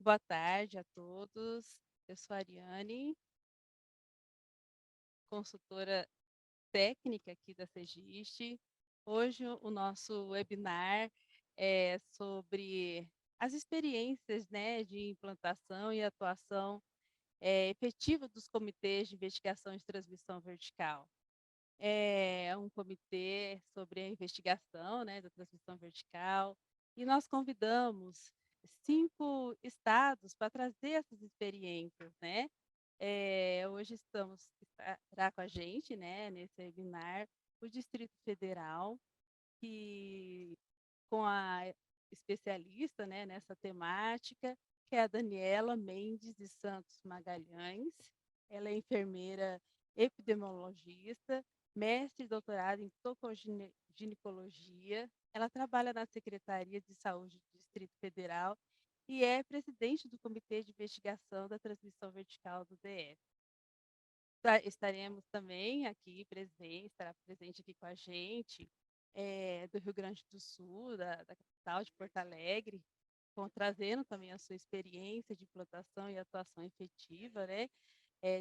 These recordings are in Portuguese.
Boa tarde a todos. Eu sou a Ariane, consultora técnica aqui da Segiste. Hoje o nosso webinar é sobre as experiências, né, de implantação e atuação efetiva dos comitês de investigação de transmissão vertical. É um comitê sobre a investigação, né, da transmissão vertical, e nós convidamos 5 estados para trazer essas experiências, né. Hoje estará com a gente, né, nesse webinar, o Distrito Federal, que com a especialista, né, nessa temática, que é a Daniela Mendes de Santos Magalhães. Ela é enfermeira epidemiologista, mestre e doutorado em tocoginecologia. Ela trabalha na Secretaria de Saúde do Distrito Federal e é presidente do Comitê de Investigação da Transmissão Vertical do DF. Estaremos também aqui presente, estará presente aqui com a gente, do Rio Grande do Sul, da capital de Porto Alegre, trazendo também a sua experiência de implantação e atuação efetiva, né,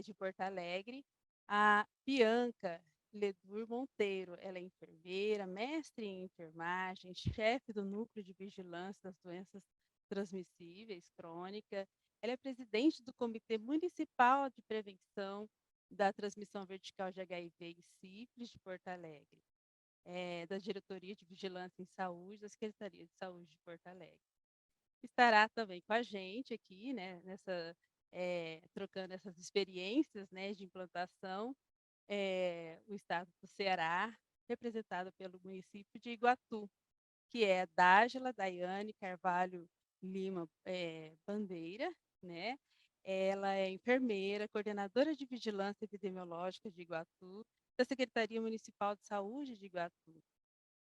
de Porto Alegre, a Bianca Ledur Monteiro. Ela é enfermeira, mestre em enfermagem, chefe do Núcleo de Vigilância das Doenças Transmissíveis Crônicas. Ela é presidente do Comitê Municipal de Prevenção da Transmissão Vertical de HIV e sífilis de Porto Alegre, da Diretoria de Vigilância em Saúde da Secretaria de Saúde de Porto Alegre. Estará também com a gente aqui, né, trocando essas experiências, né, de implantação, o estado do Ceará, representado pelo município de Iguatu, que é Dágila Daiane Carvalho Lima Bandeira, né? Ela é enfermeira, coordenadora de vigilância epidemiológica de Iguatu, da Secretaria Municipal de Saúde de Iguatu.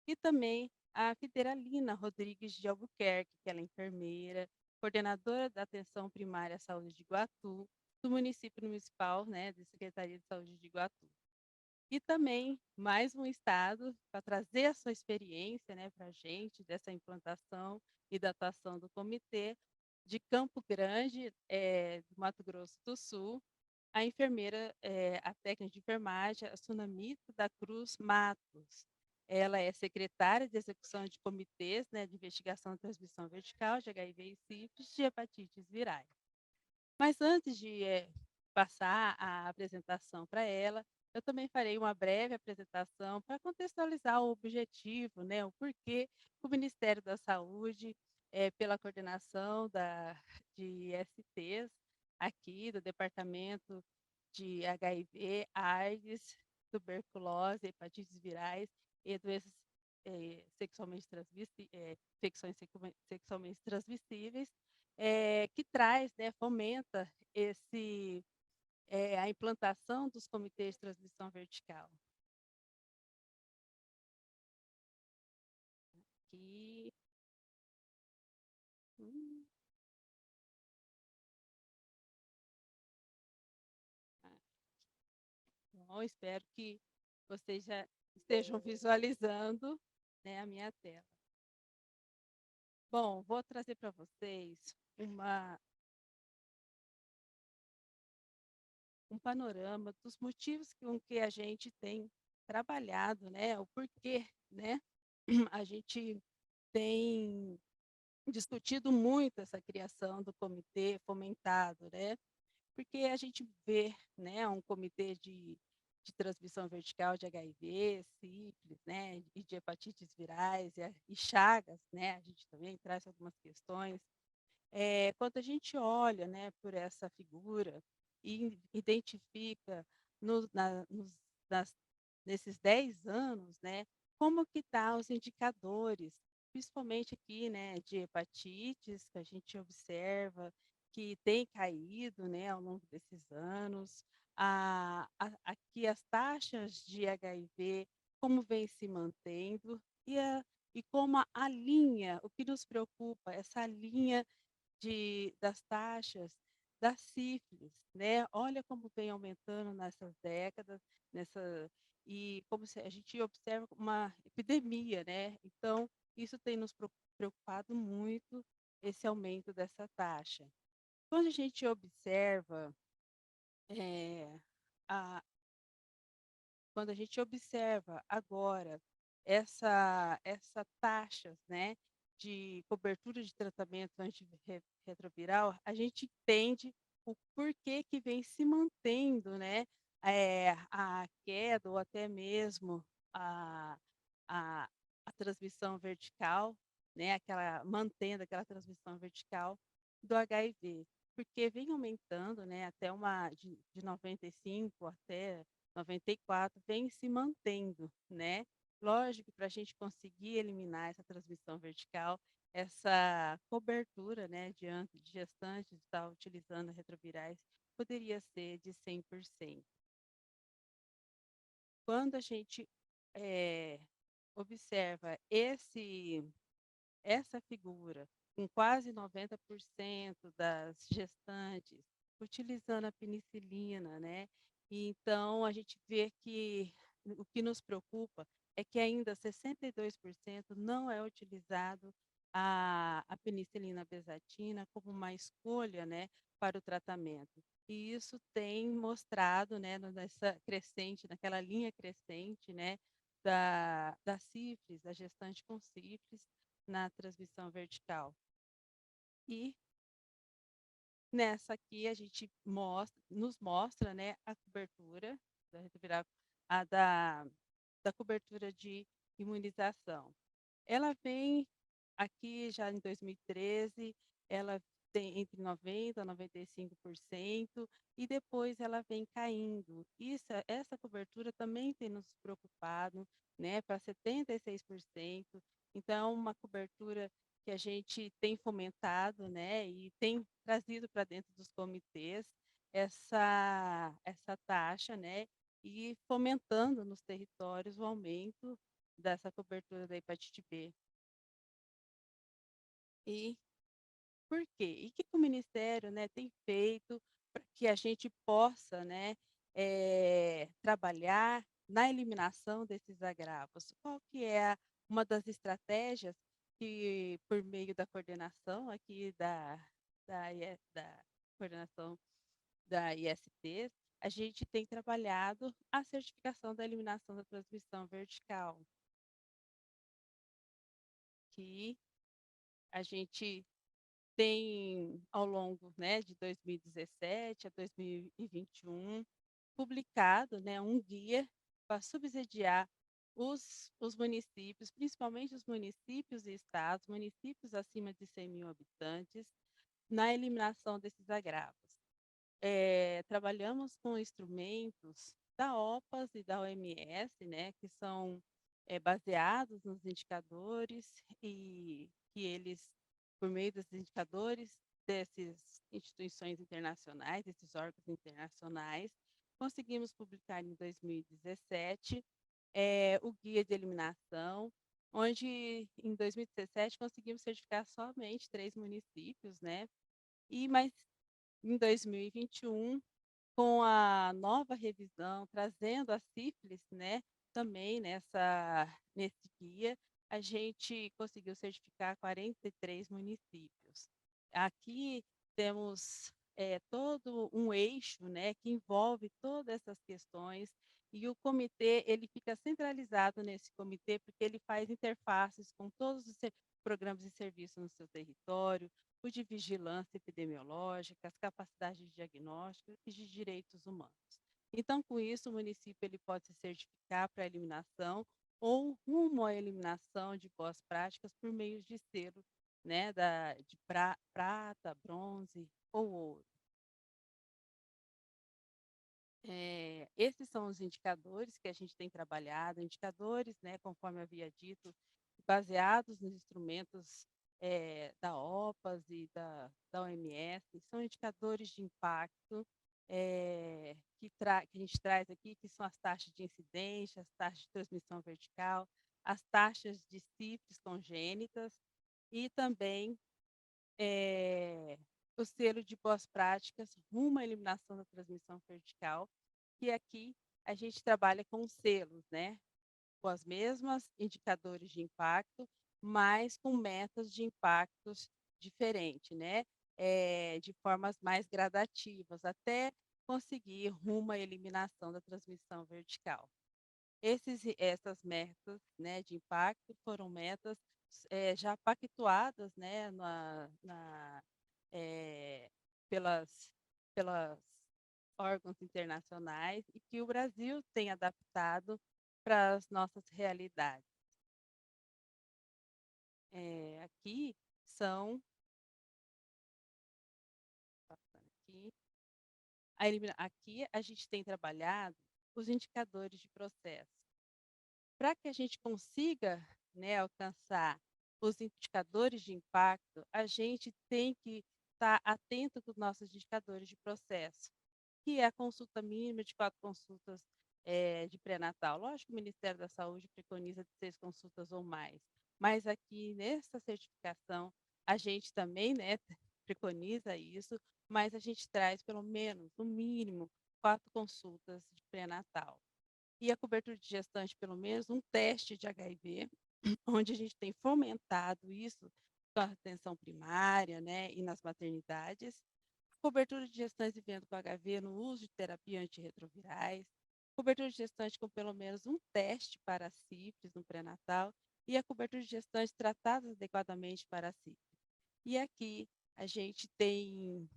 E também a Fideralina Rodrigues de Albuquerque, que ela é enfermeira, coordenadora da Atenção Primária à Saúde de Iguatu, do município municipal, né, da Secretaria de Saúde de Iguatu. E também mais um estado para trazer a sua experiência, né, para a gente, dessa implantação e da atuação do comitê, de Campo Grande, do Mato Grosso do Sul, a enfermeira, a técnica de enfermagem, a Sunamita da Cruz Matos. Ela é secretária de execução de comitês, né, de investigação e transmissão vertical de HIV e sífilis de hepatites virais. Mas antes de passar a apresentação para ela, eu também farei uma breve apresentação para contextualizar o objetivo, né, o porquê o Ministério da Saúde, pela coordenação de STs aqui do Departamento de HIV, AIDS, tuberculose, hepatites virais e doenças infecções sexualmente transmissíveis, que traz, né, fomenta a implantação dos comitês de transmissão vertical. Aqui. Hum, ah, bom, espero que vocês já estejam visualizando, né, a minha tela. Bom, vou trazer para vocês um panorama dos motivos com que a gente tem trabalhado, né, o porquê, né, a gente tem discutido muito essa criação do comitê fomentado, né, porque a gente vê, né, um comitê de transmissão vertical de HIV, sífilis, né, e de hepatites virais e chagas, né, a gente também traz algumas questões. Quando a gente olha, né, por essa figura e identifica no, na, nos, nas, nesses 10 anos, né, como que tá os indicadores, principalmente aqui, né, de hepatites, que a gente observa que tem caído, né, ao longo desses anos, aqui as taxas de HIV, como vem se mantendo, e como a linha, o que nos preocupa, essa linha das taxas da sífilis, né? Olha como vem aumentando nessas décadas, e como a gente observa uma epidemia, né? Então, isso tem nos preocupado muito, esse aumento dessa taxa. Quando a gente observa, eh, a quando a gente observa agora essa taxas, né, de cobertura de tratamento antirretroviral, a gente entende o porquê que vem se mantendo, né, a queda ou até mesmo a a a transmissão vertical, né, aquela mantendo aquela transmissão vertical do HIV, porque vem aumentando, né, até uma de 95 até 94 vem se mantendo, né. Lógico que para a gente conseguir eliminar essa transmissão vertical, essa cobertura, né, de gestantes estar utilizando retrovirais, poderia ser de 100%. Quando a gente, eh, observa essa figura com quase 90% das gestantes utilizando a penicilina, né, e então a gente vê que o que nos preocupa é que ainda 62% não é utilizado a penicilina bezatina como uma escolha, né, para o tratamento. E isso tem mostrado, né, nessa crescente, naquela linha crescente, né, da sífilis, da gestante com sífilis, na transmissão vertical. E nessa aqui a gente nos mostra, né, a cobertura da retroviral, a da cobertura de imunização. Ela vem aqui já em 2013, ela tem entre 90 a 95% e depois ela vem caindo. Essa cobertura também tem nos preocupado, né, para 76%. Então, é uma cobertura que a gente tem fomentado, né, e tem trazido para dentro dos comitês essa taxa, né, e fomentando nos territórios o aumento dessa cobertura da hepatite B. E por quê? E que o ministério, né, tem feito para que a gente possa, né, trabalhar na eliminação desses agravos? Qual que é uma das estratégias que, por meio da coordenação aqui da coordenação da IST, a gente tem trabalhado a certificação da eliminação da transmissão vertical, que a gente tem ao longo, né, de 2017 a 2021, publicado, né, um guia para subsidiar os municípios, principalmente os municípios e estados, municípios acima de 100.000 habitantes, na eliminação desses agravos. Trabalhamos com instrumentos da OPAS e da OMS, né, que são, baseados nos indicadores e que eles, por meio desses indicadores dessas instituições internacionais, desses órgãos internacionais, conseguimos publicar em 2017, o guia de eliminação, onde em 2017 conseguimos certificar somente 3 municípios, né, mas em 2021, com a nova revisão, trazendo a sífilis, né, também nesse guia, a gente conseguiu certificar 43 municípios. Aqui temos, todo um eixo, né, que envolve todas essas questões, e o comitê, ele fica centralizado nesse comitê, porque ele faz interfaces com todos os programas e serviços no seu território, o de vigilância epidemiológica, as capacidades de diagnóstico e de direitos humanos. Então, com isso, o município ele pode se certificar para a eliminação ou rumo à eliminação de boas práticas por meio de selo, né, de prata, bronze ou ouro. Esses são os indicadores que a gente tem trabalhado, indicadores, né, conforme havia dito, baseados nos instrumentos, da OPAS e da OMS, são indicadores de impacto, que a gente traz aqui, que são as taxas de incidência, as taxas de transmissão vertical, as taxas de sífilis congênitas e também, o selo de boas práticas rumo à eliminação da transmissão vertical, que aqui a gente trabalha com selos, né, com as mesmas indicadores de impacto, mas com metas de impactos diferentes, né. de formas mais gradativas, até conseguir rumo à eliminação da transmissão vertical. Essas metas, né, de impacto foram metas, já pactuadas, né, eh, pelas órgãos internacionais e que o Brasil tem adaptado para as nossas realidades. Aqui são passando aqui, aqui a gente tem trabalhado os indicadores de processo. Para que a gente consiga, né, alcançar os indicadores de impacto, a gente tem que estar atento com os nossos indicadores de processo, que é a consulta mínima de 4 consultas, de pré-natal. Lógico que o Ministério da Saúde preconiza de 6 consultas ou mais, mas aqui nessa certificação, a gente também, né, preconiza isso, mas a gente traz pelo menos, no mínimo, 4 consultas de pré-natal. E a cobertura de gestante, pelo menos um teste de HIV, onde a gente tem fomentado isso com a atenção primária, né, e nas maternidades. Cobertura de gestantes vivendo com HIV no uso de terapia antirretrovirais. Cobertura de gestante com pelo menos um teste para a sífilis no pré-natal. E a cobertura de gestantes tratadas adequadamente para a sífilis. E aqui a gente tem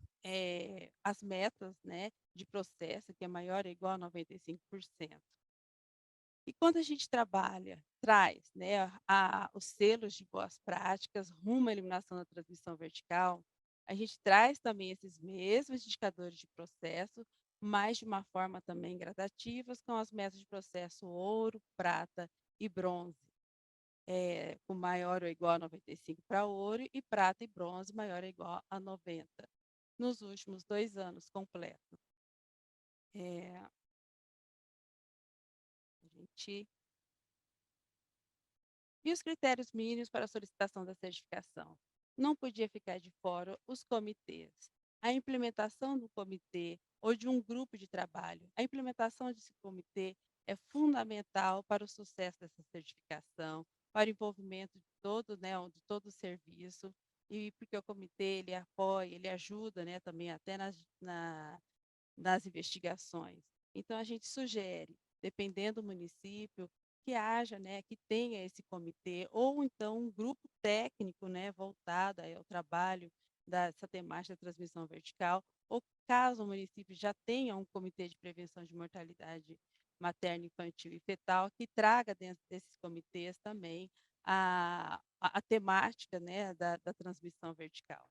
as metas, né, de processo, que é maior ou igual a 95%. E quando a gente traz, né, os selos de boas práticas rumo à eliminação da transmissão vertical, a gente traz também esses mesmos indicadores de processo, mas de uma forma também gradativas, com as metas de processo ouro, prata e bronze, com maior ou igual a 95 para ouro e prata e bronze maior ou igual a 90, nos últimos 2 anos completos. A gente E os critérios mínimos para a solicitação da certificação? Não podia ficar de fora os comitês. A implementação do comitê ou de um grupo de trabalho. A implementação desse comitê é fundamental para o sucesso dessa certificação, para o envolvimento de todo, né, de todo o serviço, e porque o comitê ele apoia, ele ajuda, né, também até nas investigações. Então, a gente sugere, dependendo do município, que haja, né, que tenha esse comitê, ou então um grupo técnico, né, voltado aí ao trabalho dessa temática da transmissão vertical, ou caso o município já tenha um comitê de prevenção de mortalidade materna, infantil e fetal, que traga dentro desses comitês também a temática, né, da transmissão vertical.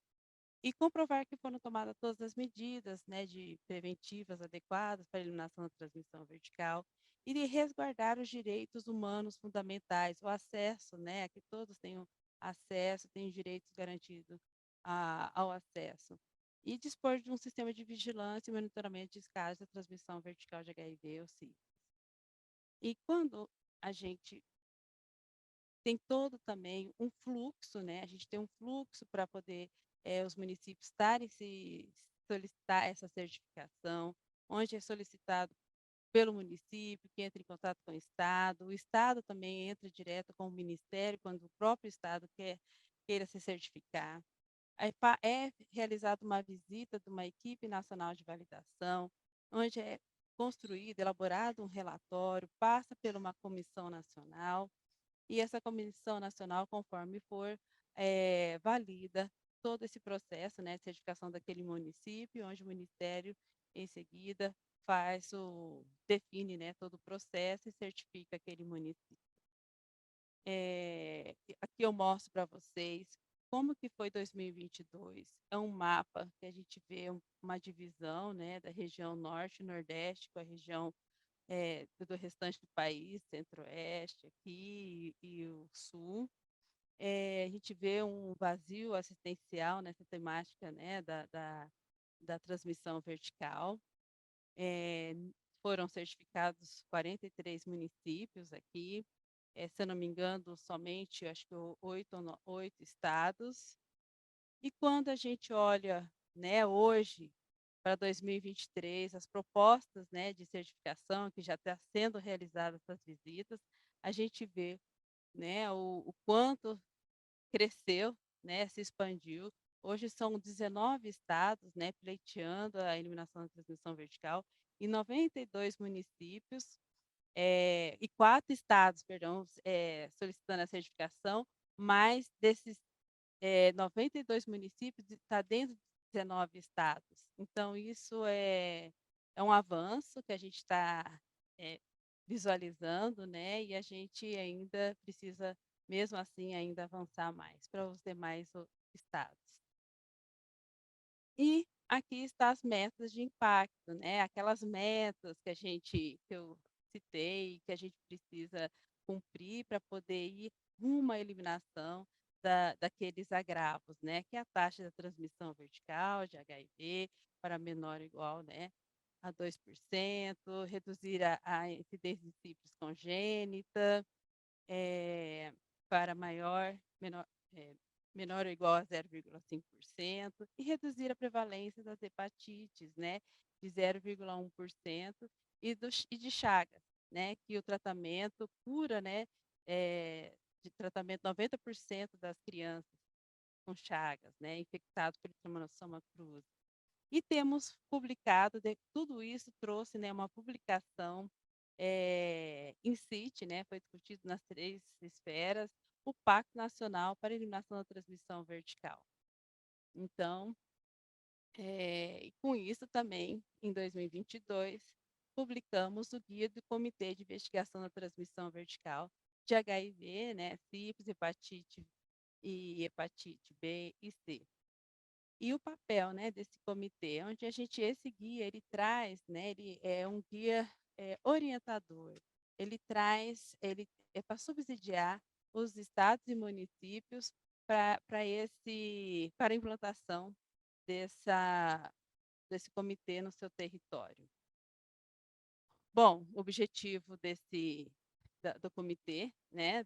E comprovar que foram tomadas todas as medidas, né, de preventivas adequadas para a eliminação da transmissão vertical e de resguardar os direitos humanos fundamentais, o acesso, né, que todos tenham acesso, tenham direitos garantidos ao acesso. E dispor de um sistema de vigilância e monitoramento de casos da transmissão vertical de HIV ou sífilis. E quando a gente tem todo também um fluxo, né, a gente tem um fluxo para poder, os municípios estarem se solicitar essa certificação, onde é solicitado pelo município, que entra em contato com o Estado também entra direto com o Ministério, quando o próprio Estado queira se certificar. Aí é realizada uma visita de uma equipe nacional de validação, onde é construído, elaborado um relatório, passa por uma comissão nacional, e essa comissão nacional, conforme for, valida todo esse processo, né, de certificação daquele município, onde o Ministério, em seguida, define, né, todo o processo e certifica aquele município. Aqui eu mostro para vocês como que foi 2022. É um mapa que a gente vê uma divisão, né, da região norte e nordeste com a região do restante do país, centro-oeste aqui e o sul. A gente vê um vazio assistencial nessa temática, né, da transmissão vertical. Foram certificados 43 municípios aqui, se eu não me engano, somente, acho que 8 estados. E quando a gente olha, né, hoje, para 2023, as propostas, né, de certificação que já está sendo realizadas essas visitas, a gente vê, né, o quanto cresceu, né, se expandiu Hoje são 19 estados, né, pleiteando a eliminação da transmissão vertical e 92 municípios, e 4 estados, perdão, solicitando a certificação, mas desses 92 municípios está dentro de 19 estados. Então, isso é um avanço que a gente está visualizando, né? E a gente ainda precisa, mesmo assim, ainda avançar mais para os demais estados. E aqui está as metas de impacto, né? Aquelas metas que eu citei, que a gente precisa cumprir para poder ir rumo à eliminação daqueles agravos, né? Que é a taxa da transmissão vertical de HIV para menor ou igual, né? A 2%, reduzir a incidência de sífilis congênita, eh, para menor, eh, menor ou igual a 0,5% e reduzir a prevalência das hepatites, né, de 0,1% e de Chagas, né, que o tratamento cura, né, de tratamento 90% das crianças com Chagas, né, infectados pelo Trimonossoma cruzi. E temos publicado, tudo isso trouxe, né, uma publicação em CIT, né, foi discutido nas 3 esferas, o Pacto Nacional para a Eliminação da Transmissão Vertical. Então, e com isso também, em 2022, publicamos o Guia do Comitê de Investigação da Transmissão Vertical de HIV, né, sífilis, hepatite e hepatite B e C. E o papel, né, desse comitê, onde esse guia, ele traz, né, ele é um guia orientador. Ele é para subsidiar os estados e municípios para a implantação desse comitê no seu território. Bom, o objetivo do comitê, né,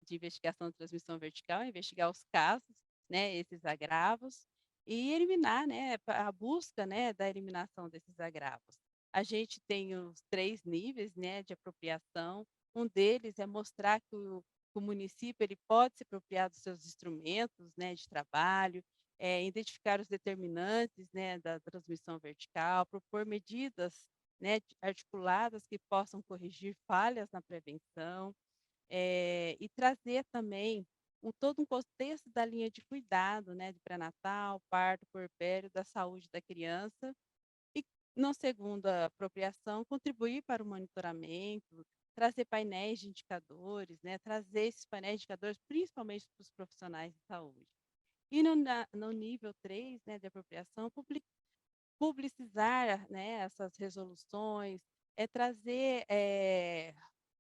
de investigação de transmissão vertical, é investigar os casos, né, esses agravos, e eliminar, né, a busca, né, da eliminação desses agravos. A gente tem os 3 níveis, né, de apropriação. Um deles é mostrar que o município ele pode se apropriar dos seus instrumentos, né, de trabalho, identificar os determinantes, né, da transmissão vertical, propor medidas, né, articuladas que possam corrigir falhas na prevenção, e trazer também todo um contexto da linha de cuidado, né, de pré-natal, parto, puerpério, da saúde da criança. E, na segunda apropriação, contribuir para o monitoramento, trazer painéis de indicadores, né, trazer esses painéis de indicadores principalmente para os profissionais de saúde. E no nível 3, né, de apropriação, publicizar, né, essas resoluções,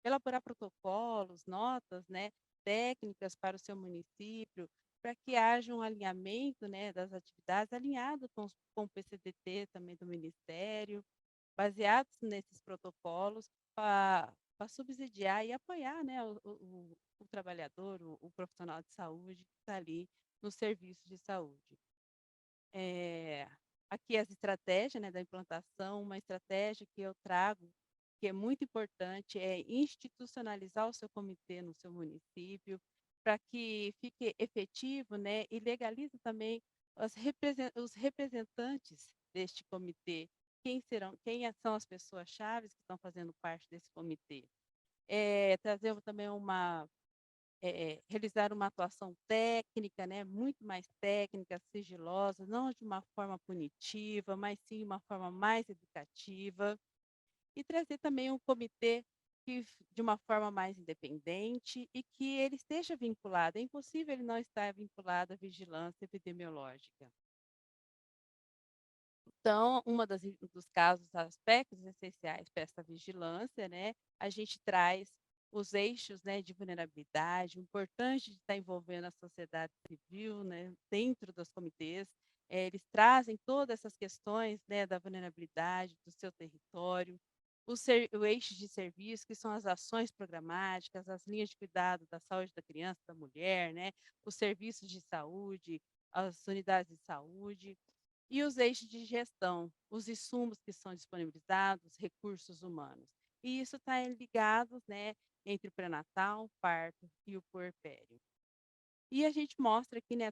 elaborar protocolos, notas, né, técnicas para o seu município, para que haja um alinhamento, né, das atividades, alinhado com o PCDT também do Ministério, baseados nesses protocolos, para subsidiar e apoiar, né, o trabalhador, o profissional de saúde que está ali no serviço de saúde. Aqui as estratégias, né, da implantação, uma estratégia que eu trago, que é muito importante, é institucionalizar o seu comitê no seu município, para que fique efetivo, né, e legalize também os representantes deste comitê. Quem são as pessoas-chave que estão fazendo parte desse comitê? Trazer também realizar uma atuação técnica, né, muito mais técnica, sigilosa, não de uma forma punitiva, mas sim uma forma mais educativa, e trazer também um comitê de uma forma mais independente e que ele esteja vinculado. É impossível ele não estar vinculado à vigilância epidemiológica. Então, dos casos, aspectos essenciais para essa vigilância, né, a gente traz os eixos, né, de vulnerabilidade, o importante de estar envolvendo a sociedade civil, né, dentro dos comitês. Eles trazem todas essas questões, né, da vulnerabilidade do seu território, o eixo de serviço, que são as ações programáticas, as linhas de cuidado da saúde da criança, da mulher, né, os serviços de saúde, as unidades de saúde, e os eixos de gestão, os insumos que são disponibilizados, recursos humanos. E isso está ligado, né, entre o pré-natal, parto e o puerpério. E a gente mostra aqui, né,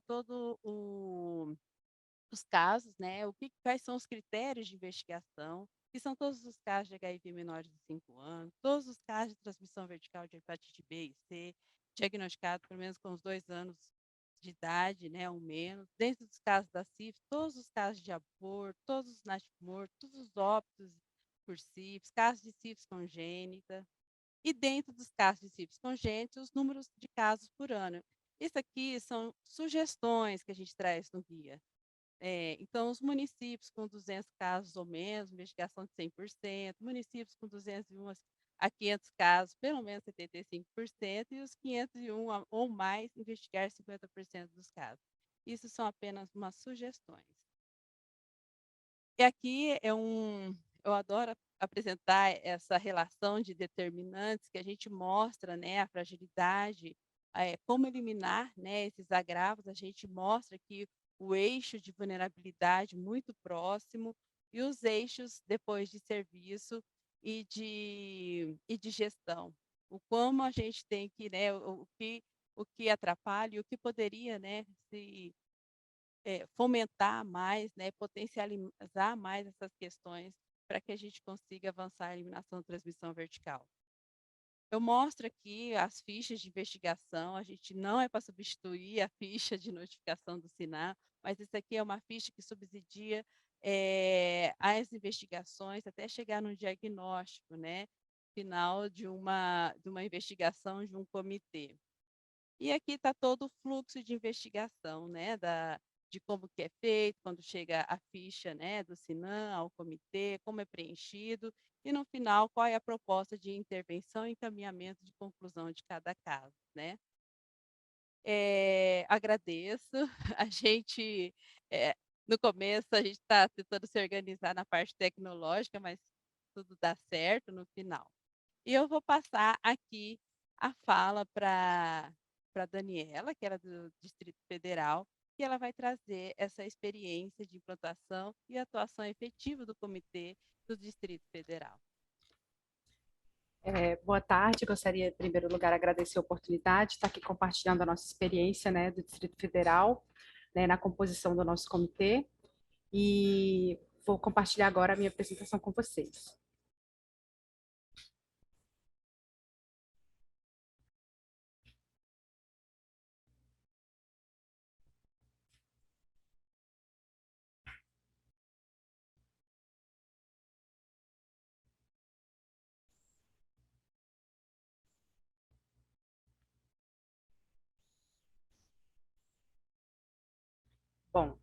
os casos, né, quais são os critérios de investigação, que são todos os casos de HIV menores de 5 anos, todos os casos de transmissão vertical de hepatite B e C, diagnosticados pelo menos com os 2 anos de idade, né, ou menos, dentro dos casos da sífilis, todos os casos de aborto, todos os nascimortos, todos os óbitos por sífilis, casos de sífilis congênita, e dentro dos casos de sífilis congênita, os números de casos por ano. Isso aqui são sugestões que a gente traz no guia. Então, os municípios com 200 casos ou menos, investigação de 100%, municípios com 201 a 500 casos, pelo menos 75%, e os 501 ou mais, investigar 50% dos casos. Isso são apenas umas sugestões. E aqui eu adoro apresentar essa relação de determinantes que a gente mostra, né, a fragilidade, como eliminar, né, esses agravos, a gente mostra que o eixo de vulnerabilidade muito próximo e os eixos depois de serviço e de gestão. O como a gente tem que, né, o que atrapalha e o que poderia, né, se fomentar mais, né, potencializar mais essas questões para que a gente consiga avançar a eliminação da transmissão vertical. Eu mostro aqui as fichas de investigação, a gente não é para substituir a ficha de notificação do SINAM, mas isso aqui é uma ficha que subsidia as investigações até chegar no diagnóstico, né, final de uma investigação de um comitê. E aqui está todo o fluxo de investigação, né, de como que é feito, quando chega a ficha, né, do SINAM ao comitê, como é preenchido, e no final, qual é a proposta de intervenção e encaminhamento de conclusão de cada caso, né. Agradeço, a gente, no começo a gente está tentando se organizar na parte tecnológica, mas tudo dá certo no final. E eu vou passar aqui a fala para Daniela, que era do Distrito Federal, que ela vai trazer essa experiência de implantação e atuação efetiva do Comitê do Distrito Federal. Boa tarde, gostaria, em primeiro lugar, agradecer a oportunidade de estar aqui compartilhando a nossa experiência, né, do Distrito Federal, né, na composição do nosso comitê, e vou compartilhar agora a minha apresentação com vocês. Bom,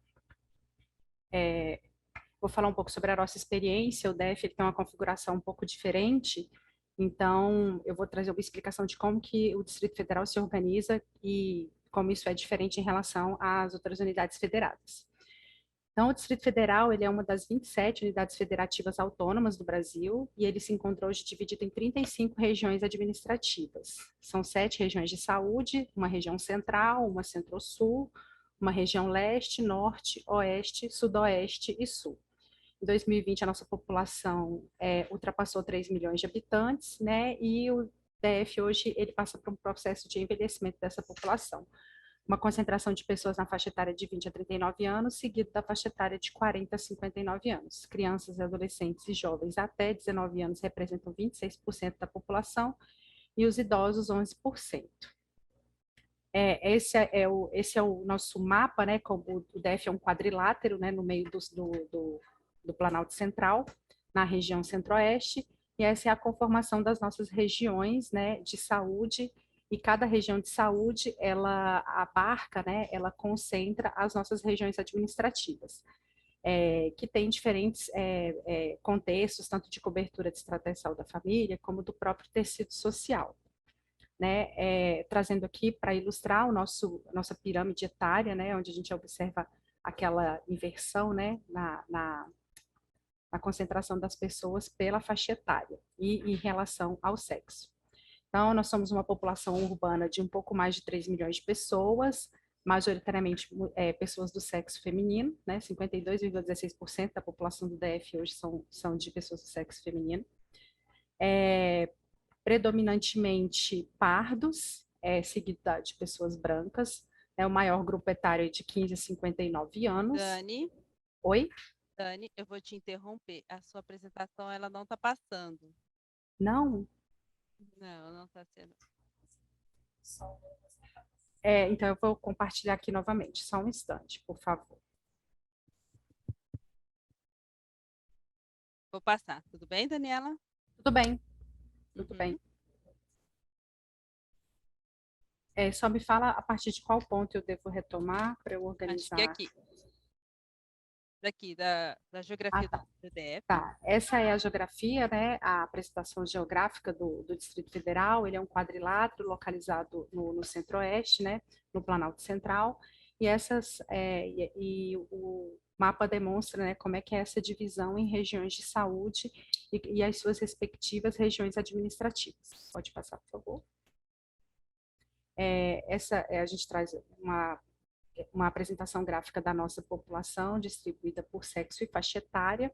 vou falar um pouco sobre a nossa experiência. O DF ele tem uma configuração um pouco diferente, então eu vou trazer uma explicação de como que o Distrito Federal se organiza e como isso é diferente em relação às outras unidades federadas. Então, o Distrito Federal ele é uma das 27 unidades federativas autônomas do Brasil e ele se encontra hoje dividido em 35 regiões administrativas. São 7 regiões de saúde, uma região central, uma centro-sul, uma região leste, norte, oeste, sudoeste e sul. Em 2020, a nossa população ultrapassou 3 milhões de habitantes, né? E o DF hoje ele passa por um processo de envelhecimento dessa população. Uma concentração de pessoas na faixa etária de 20 a 39 anos, seguido da faixa etária de 40 a 59 anos. Crianças, adolescentes e jovens até 19 anos representam 26% da população e os idosos 11%. Esse é o nosso mapa, né? Como o DF é um quadrilátero, né? No meio do Planalto Central, na região centro-oeste, e essa é a conformação das nossas regiões, né? De saúde, e cada região de saúde, ela abarca, né? Ela concentra as nossas regiões administrativas. Que tem diferentes contextos, tanto de cobertura de estratégia de saúde da família, como do próprio tecido social. Né, trazendo aqui para ilustrar nossa pirâmide etária, né, onde a gente observa aquela inversão, né, na concentração das pessoas pela faixa etária e em relação ao sexo. Então, nós somos uma população urbana de um pouco mais de 3 milhões de pessoas, majoritariamente pessoas do sexo feminino, né, 52,16% da população do DF hoje são de pessoas do sexo feminino. Predominantemente pardos, seguida de pessoas brancas, É o maior grupo etário é de 15 a 59 anos. Dani, Oi? Dani, eu vou te interromper. A sua apresentação, ela não está passando. Não? Não, não está sendo. Então eu vou compartilhar aqui novamente. Só um instante, por favor. Vou passar. Tudo bem, Daniela? Tudo bem, tudo bem. Uhum. Só me fala a partir de qual ponto eu devo retomar para eu Acho que é organizar. aqui. Daqui, da Ah, geografia do tá. DF. Tá, essa é a geografia, né? A apresentação geográfica do Distrito Federal. Ele é um quadrilátero localizado no Centro-Oeste, né? No Planalto Central. E o mapa demonstra, né, como é que é essa divisão em regiões de saúde e as suas respectivas regiões administrativas. Pode passar, por favor. A gente traz uma apresentação gráfica da nossa população, distribuída por sexo e faixa etária,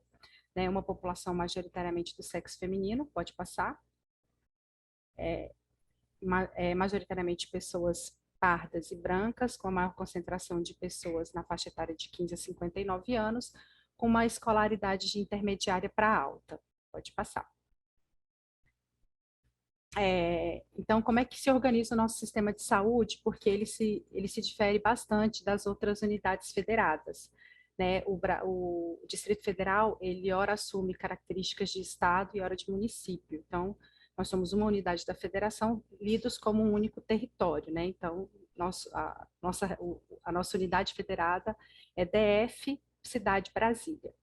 né, uma população majoritariamente do sexo feminino, pode passar, majoritariamente pessoas pardas e brancas, com a maior concentração de pessoas na faixa etária de 15 a 59 anos, com uma escolaridade de intermediária para alta. Pode passar. Então, como é que se organiza o nosso sistema de saúde? Porque ele se difere bastante das outras unidades federadas. Né? O Distrito Federal, ele ora assume características de estado e ora de município. Então, nós somos uma unidade da federação, lidos como um único território. Né? Então, a nossa unidade federada é DF, Cidade Brasília.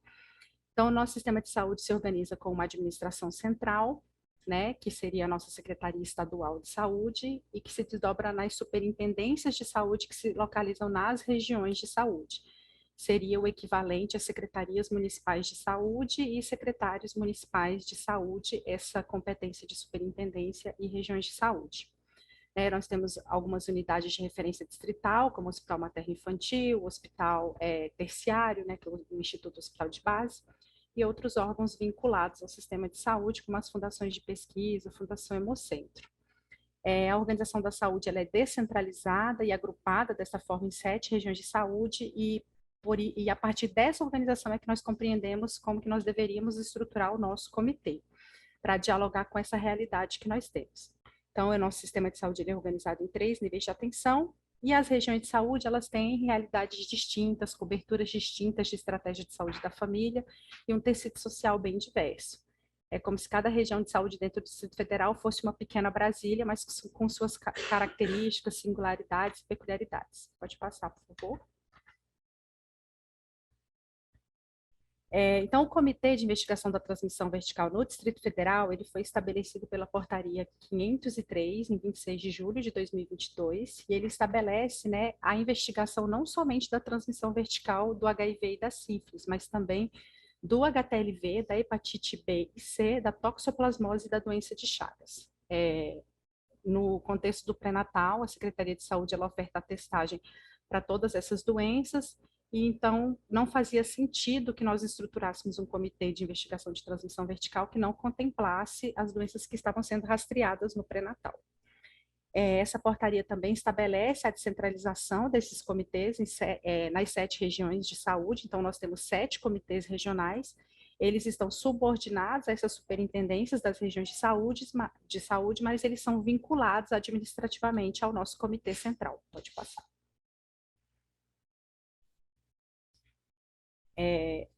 Então, o nosso sistema de saúde se organiza com uma administração central, né, que seria a nossa Secretaria Estadual de Saúde, e que se desdobra nas superintendências de saúde que se localizam nas regiões de saúde. Seria o equivalente às secretarias municipais de saúde e secretários municipais de saúde, essa competência de superintendência e regiões de saúde. Nós temos algumas unidades de referência distrital, como o Hospital Materno-Infantil, o Hospital Terciário, né, que é o Instituto Hospital de Base, e outros órgãos vinculados ao sistema de saúde, como as fundações de pesquisa, a Fundação Hemocentro. A organização da saúde ela é descentralizada e agrupada dessa forma em 7 regiões de saúde, e a partir dessa organização é que nós compreendemos como que nós deveríamos estruturar o nosso comitê, para dialogar com essa realidade que nós temos. Então, o nosso sistema de saúde é organizado em 3 níveis de atenção, e as regiões de saúde, elas têm realidades distintas, coberturas distintas de estratégia de saúde da família e um tecido social bem diverso. É como se cada região de saúde dentro do Distrito Federal fosse uma pequena Brasília, mas com suas características, singularidades e peculiaridades. Pode passar, por favor. Então, o Comitê de Investigação da Transmissão Vertical no Distrito Federal, ele foi estabelecido pela Portaria 503, em 26 de julho de 2022, e ele estabelece, né, a investigação não somente da transmissão vertical do HIV e da sífilis, mas também do HTLV, da hepatite B e C, da toxoplasmose e da doença de Chagas. No contexto do pré-natal, a Secretaria de Saúde ela oferta a testagem para todas essas doenças, e então não fazia sentido que nós estruturássemos um comitê de investigação de transmissão vertical que não contemplasse as doenças que estavam sendo rastreadas no pré-natal. Essa portaria também estabelece a descentralização desses comitês nas 7 regiões de saúde, então nós temos 7 comitês regionais, eles estão subordinados a essas superintendências das regiões de saúde, mas eles são vinculados administrativamente ao nosso comitê central. Pode passar.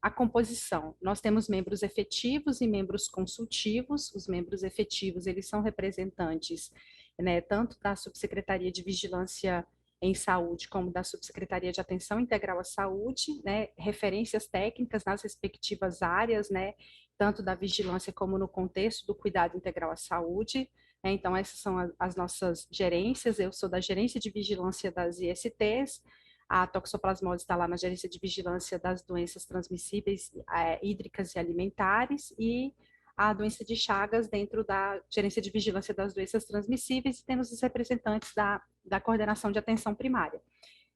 A composição. Nós temos membros efetivos e membros consultivos. Os membros efetivos, eles são representantes, né, tanto da Subsecretaria de Vigilância em Saúde, como da Subsecretaria de Atenção Integral à Saúde, né, referências técnicas nas respectivas áreas, né, tanto da vigilância como no contexto do cuidado integral à saúde. Então, essas são as nossas gerências. Eu sou da Gerência de Vigilância das ISTs, a toxoplasmose está lá na Gerência de Vigilância das Doenças Transmissíveis Hídricas e Alimentares, e a doença de Chagas dentro da Gerência de Vigilância das Doenças Transmissíveis, e temos os representantes da Coordenação de Atenção Primária,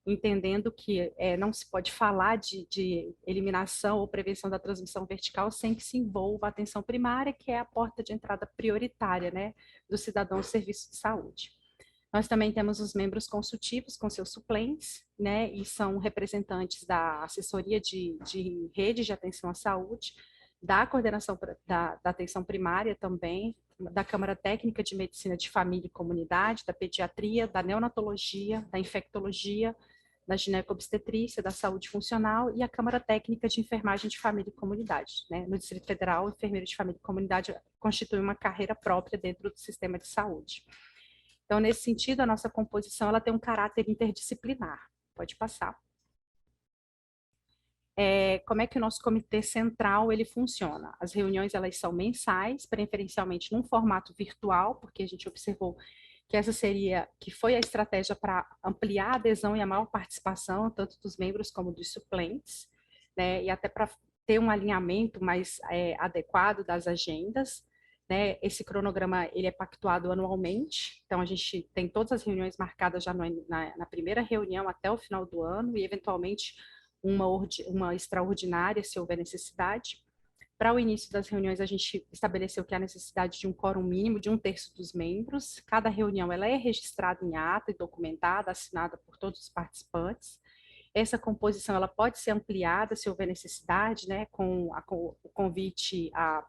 entendendo que não se pode falar de eliminação ou prevenção da transmissão vertical sem que se envolva a atenção primária, que é a porta de entrada prioritária, né, do cidadão ao serviço de saúde. Nós também temos os membros consultivos com seus suplentes, né, e são representantes da assessoria de rede de atenção à saúde, da coordenação da atenção primária também, da Câmara Técnica de Medicina de Família e Comunidade, da pediatria, da neonatologia, da infectologia, da gineco-obstetrícia, da saúde funcional e a Câmara Técnica de Enfermagem de Família e Comunidade. Né? No Distrito Federal, o enfermeiro de família e comunidade constitui uma carreira própria dentro do sistema de saúde. Então, nesse sentido, a nossa composição ela tem um caráter interdisciplinar. Pode passar. Como é que o nosso comitê central ele funciona? As reuniões elas são mensais, preferencialmente num formato virtual, porque a gente observou que que foi a estratégia para ampliar a adesão e a maior participação, tanto dos membros como dos suplentes, né, e até para ter um alinhamento mais adequado das agendas, né, esse cronograma ele é pactuado anualmente, então a gente tem todas as reuniões marcadas já na primeira reunião até o final do ano, e eventualmente uma extraordinária, se houver necessidade. Para o início das reuniões, a gente estabeleceu que há necessidade de um quórum mínimo de 1/3 dos membros. Cada reunião ela é registrada em ata e documentada, assinada por todos os participantes. Essa composição ela pode ser ampliada se houver necessidade, né, com o convite a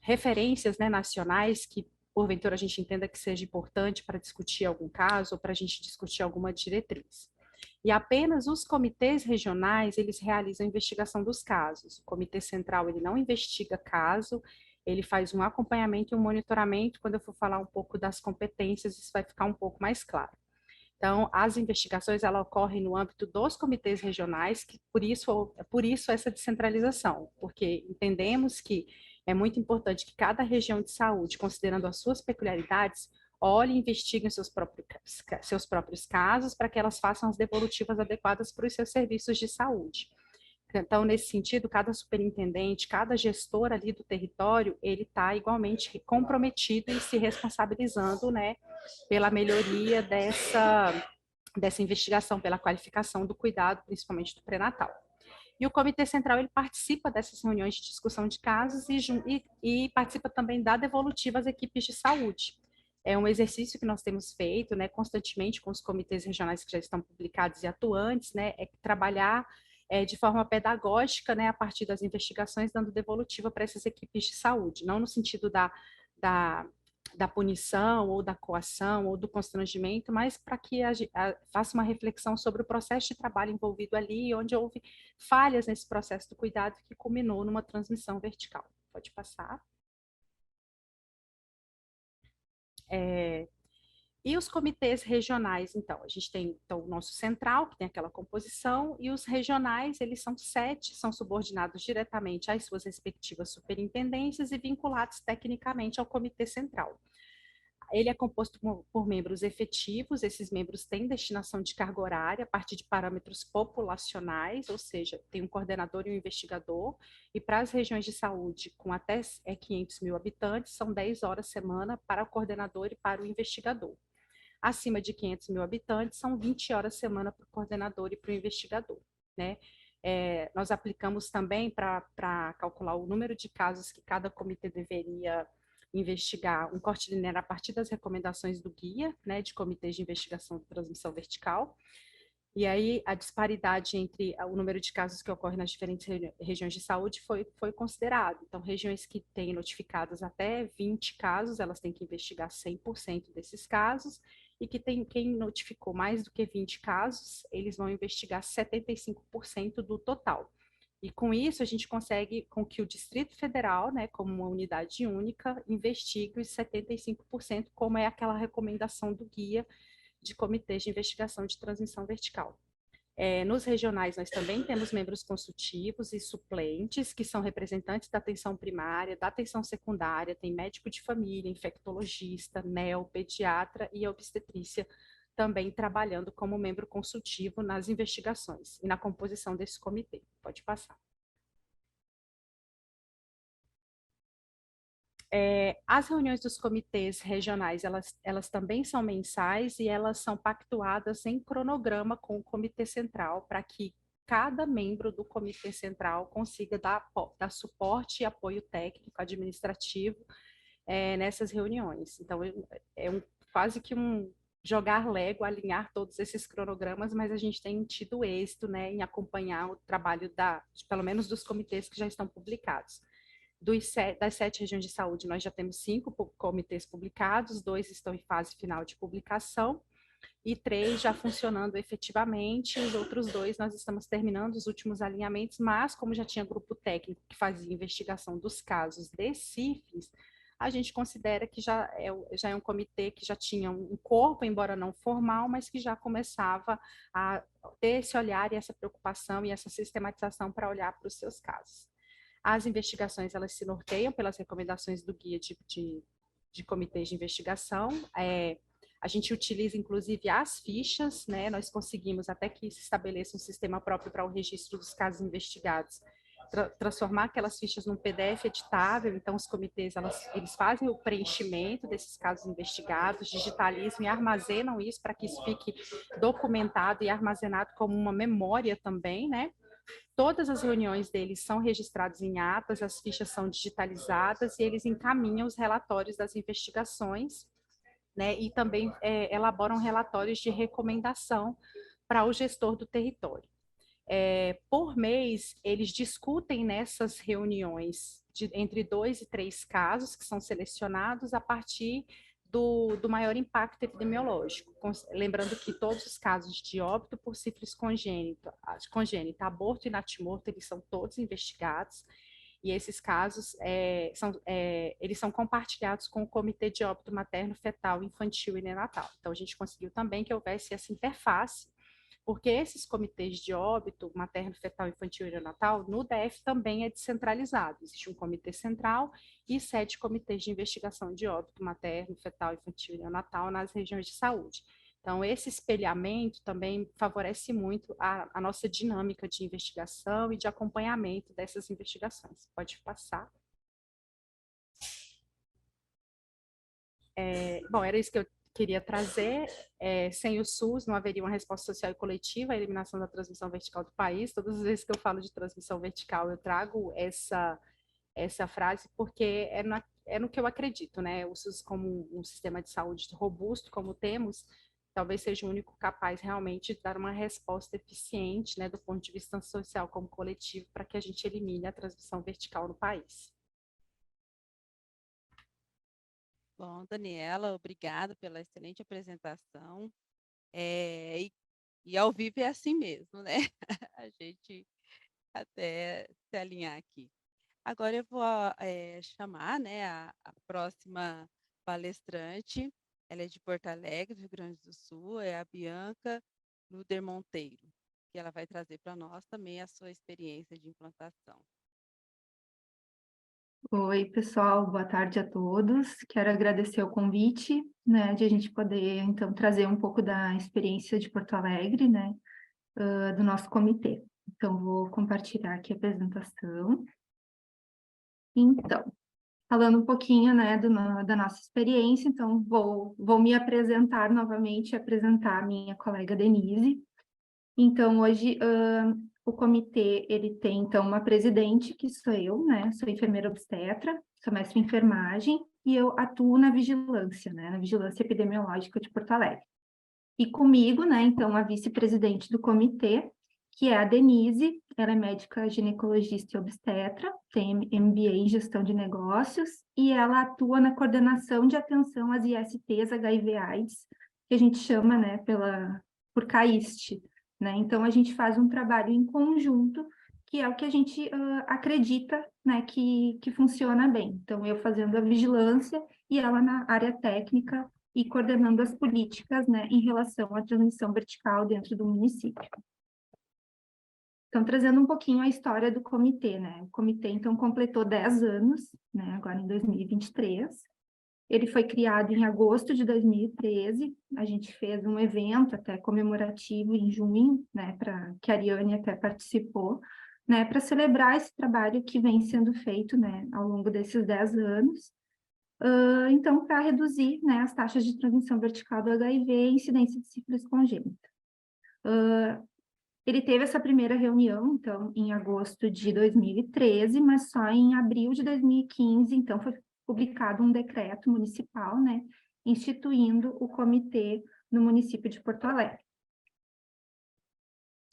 referências, né, nacionais que, porventura, a gente entenda que seja importante para discutir algum caso ou para a gente discutir alguma diretriz. E apenas os comitês regionais, eles realizam a investigação dos casos. O comitê central, ele não investiga caso, ele faz um acompanhamento e um monitoramento. Quando eu for falar um pouco das competências, isso vai ficar um pouco mais claro. Então, as investigações, ela ocorrem no âmbito dos comitês regionais, que por isso essa descentralização, porque entendemos que é muito importante que cada região de saúde, considerando as suas peculiaridades, olhe e investigue seus próprios casos para que elas façam as devolutivas adequadas para os seus serviços de saúde. Então, nesse sentido, cada superintendente, cada gestor ali do território, ele está igualmente comprometido e se responsabilizando, né, pela melhoria dessa investigação, pela qualificação do cuidado, principalmente do pré-natal. E o Comitê Central ele participa dessas reuniões de discussão de casos e participa também da devolutiva às equipes de saúde. É um exercício que nós temos feito, né, constantemente com os comitês regionais que já estão publicados e atuantes, né, é trabalhar de forma pedagógica, né, a partir das investigações, dando devolutiva para essas equipes de saúde, não no sentido da, da punição ou da coação ou do constrangimento, mas para que faça uma reflexão sobre o processo de trabalho envolvido ali, onde houve falhas nesse processo do cuidado que culminou numa transmissão vertical. Pode passar. E os comitês regionais, então, a gente tem então, o nosso central, que tem aquela composição, e os regionais, eles são 7, são subordinados diretamente às suas respectivas superintendências e vinculados tecnicamente ao comitê central. Ele é composto por membros efetivos, esses membros têm destinação de carga horária a partir de parâmetros populacionais, ou seja, tem um coordenador e um investigador, e para as regiões de saúde com até 500 mil habitantes, são 10 horas semana para o coordenador e para o investigador. Acima de 500 mil habitantes, são 20 horas semana para o coordenador e para o investigador, né? Nós aplicamos também para calcular o número de casos que cada comitê deveria investigar um corte linear a partir das recomendações do guia, né, de comitês de investigação de transmissão vertical. E aí a disparidade entre o número de casos que ocorrem nas diferentes regiões de saúde foi considerado. Então, regiões que têm notificados até 20 casos, elas têm que investigar 100% desses casos, e quem notificou mais do que 20 casos, eles vão investigar 75% do total. E com isso, a gente consegue com que o Distrito Federal, né, como uma unidade única, investigue os 75%, como é aquela recomendação do guia de comitês de investigação de transmissão vertical. Nos regionais, nós também temos membros consultivos e suplentes, que são representantes da atenção primária, da atenção secundária, tem médico de família, infectologista, neo, pediatra e obstetrícia, também trabalhando como membro consultivo nas investigações e na composição desse comitê. Pode passar. As reuniões dos comitês regionais, elas também são mensais e elas são pactuadas em cronograma com o comitê central, para que cada membro do comitê central consiga dar suporte e apoio técnico administrativo nessas reuniões. Então, quase que um jogar Lego, alinhar todos esses cronogramas, mas a gente tem tido êxito, né, em acompanhar o trabalho pelo menos dos comitês que já estão publicados. Das 7 regiões de saúde, nós já temos 5 comitês publicados, 2 estão em fase final de publicação, e 3 já funcionando efetivamente, os outros 2 nós estamos terminando os últimos alinhamentos, mas como já tinha grupo técnico que fazia investigação dos casos de sífilis, a gente considera que já é um comitê que já tinha um corpo, embora não formal, mas que já começava a ter esse olhar e essa preocupação e essa sistematização para olhar para os seus casos. As investigações, elas se norteiam pelas recomendações do guia de comitês de investigação. A gente utiliza, inclusive, as fichas, né? Nós conseguimos, até que se estabeleça um sistema próprio para o registro dos casos investigados, transformar aquelas fichas num PDF editável. Então, os comitês, eles fazem o preenchimento desses casos investigados, digitalizam e armazenam isso para que isso fique documentado e armazenado como uma memória também, né? Todas as reuniões deles são registradas em atas, as fichas são digitalizadas e eles encaminham os relatórios das investigações, né, e também elaboram relatórios de recomendação para o gestor do território. Por mês, eles discutem nessas reuniões entre 2 e 3 casos que são selecionados a partir do maior impacto epidemiológico. Lembrando que todos os casos de óbito por sífilis congênita, aborto e natimorto, eles são todos investigados, e esses casos eles são compartilhados com o Comitê de Óbito Materno, Fetal, Infantil e Neonatal. Então, a gente conseguiu também que houvesse essa interface, porque esses comitês de óbito materno, fetal, infantil e neonatal, no DF também é descentralizado. Existe um comitê central e 7 comitês de investigação de óbito materno, fetal, infantil e neonatal nas regiões de saúde. Então, esse espelhamento também favorece muito a nossa dinâmica de investigação e de acompanhamento dessas investigações. Pode passar. Bom, era isso que eu queria trazer. Sem o SUS não haveria uma resposta social e coletiva à eliminação da transmissão vertical do país. Todas as vezes que eu falo de transmissão vertical, eu trago essa frase porque é no que eu acredito, né? O SUS como um sistema de saúde robusto, como temos, talvez seja o único capaz realmente de dar uma resposta eficiente, né, do ponto de vista social como coletivo, para que a gente elimine a transmissão vertical no país. Bom, Daniela, obrigada pela excelente apresentação. E ao vivo é assim mesmo, né? A gente até se alinhar aqui. Agora eu vou chamar, né, a próxima palestrante. Ela é de Porto Alegre, do Rio Grande do Sul, é a Bianca Luder Monteiro, que ela vai trazer para nós também a sua experiência de implantação. Oi, pessoal, boa tarde a todos. Quero agradecer o convite, né, de a gente poder, então, trazer um pouco da experiência de Porto Alegre, né, do nosso comitê. Então, vou compartilhar aqui a apresentação. Então, falando um pouquinho, né, da nossa experiência, então, vou me apresentar novamente e apresentar a minha colega Denise. Então, hoje, o comitê, ele tem, então, uma presidente, que sou eu, né? Sou enfermeira obstetra, sou mestre em enfermagem, e eu atuo na vigilância, né? Na vigilância epidemiológica de Porto Alegre. E comigo, né, então, a vice-presidente do comitê, que é a Denise, ela é médica ginecologista e obstetra, tem MBA em gestão de negócios, e ela atua na coordenação de atenção às ISTs HIV/AIDS, que a gente chama, né, por CAIST, né? Então, a gente faz um trabalho em conjunto, que é o que a gente acredita, né, que funciona bem. Então, eu fazendo a vigilância e ela na área técnica e coordenando as políticas, né, em relação à transmissão vertical dentro do município. Então, trazendo um pouquinho a história do comitê, né? O comitê, então, completou 10 anos, né, agora em 2023. Ele foi criado em agosto de 2013, a gente fez um evento até comemorativo em junho, né, que a Ariane até participou, né, para celebrar esse trabalho que vem sendo feito, né, ao longo desses 10 anos. Então, para reduzir, né, as taxas de transmissão vertical do HIV e incidência de sífilis congênita. Ele teve essa primeira reunião, então, em agosto de 2013, mas só em abril de 2015, então, foi publicado um decreto municipal, né, instituindo o comitê no município de Porto Alegre.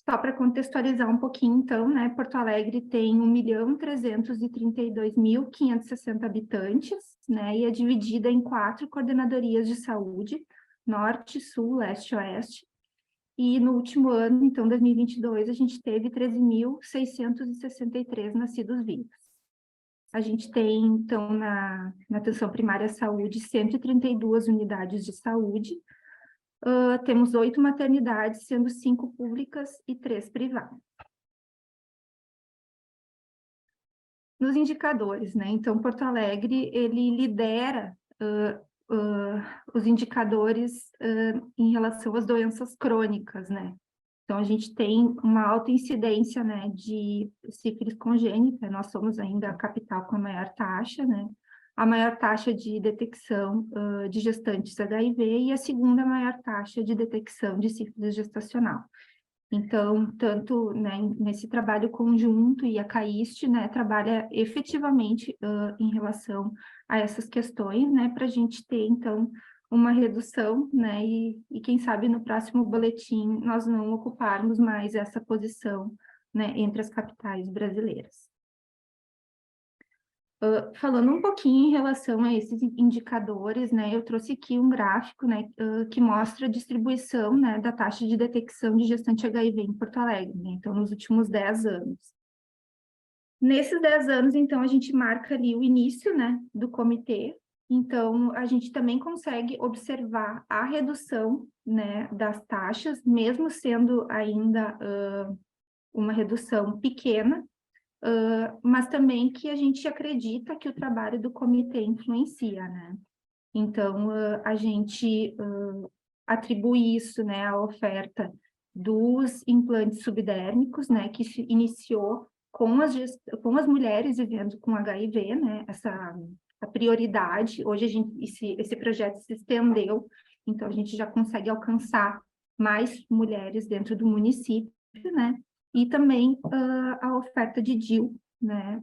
Só para contextualizar um pouquinho, então, né, Porto Alegre tem 1.332.560 habitantes, né, e é dividida em 4 coordenadorias de saúde, Norte, Sul, Leste e Oeste. E no último ano, então, 2022, a gente teve 13.663 nascidos vivos. A gente tem, então, na atenção primária à saúde, 132 unidades de saúde. Temos 8 maternidades, sendo 5 públicas e 3 privadas. Nos indicadores, né? Então, Porto Alegre, ele lidera os indicadores em relação às doenças crônicas, né? Então, a gente tem uma alta incidência, né, de sífilis congênita, nós somos ainda a capital com a maior taxa, né? A maior taxa de detecção de gestantes HIV e a segunda maior taxa de detecção de sífilis gestacional. Então, tanto, né, nesse trabalho conjunto e a CAIST, né, trabalha efetivamente em relação a essas questões, né, para a gente ter, então, uma redução, né, e quem sabe no próximo boletim nós não ocuparmos mais essa posição, né, entre as capitais brasileiras. Falando um pouquinho em relação a esses indicadores, né, eu trouxe aqui um gráfico, né, que mostra a distribuição, né, da taxa de detecção de gestante HIV em Porto Alegre, né, então, nos últimos 10 anos. Nesses 10 anos, então, a gente marca ali o início, né, do comitê, então, a gente também consegue observar a redução, né, das taxas, mesmo sendo ainda uma redução pequena, mas também que a gente acredita que o trabalho do comitê influencia, né? Então, a gente atribui isso, né, à oferta dos implantes subdérmicos, né, que se iniciou com as mulheres vivendo com HIV, né, a prioridade. Hoje esse projeto se estendeu, então a gente já consegue alcançar mais mulheres dentro do município, né? E também a oferta de DIU, né,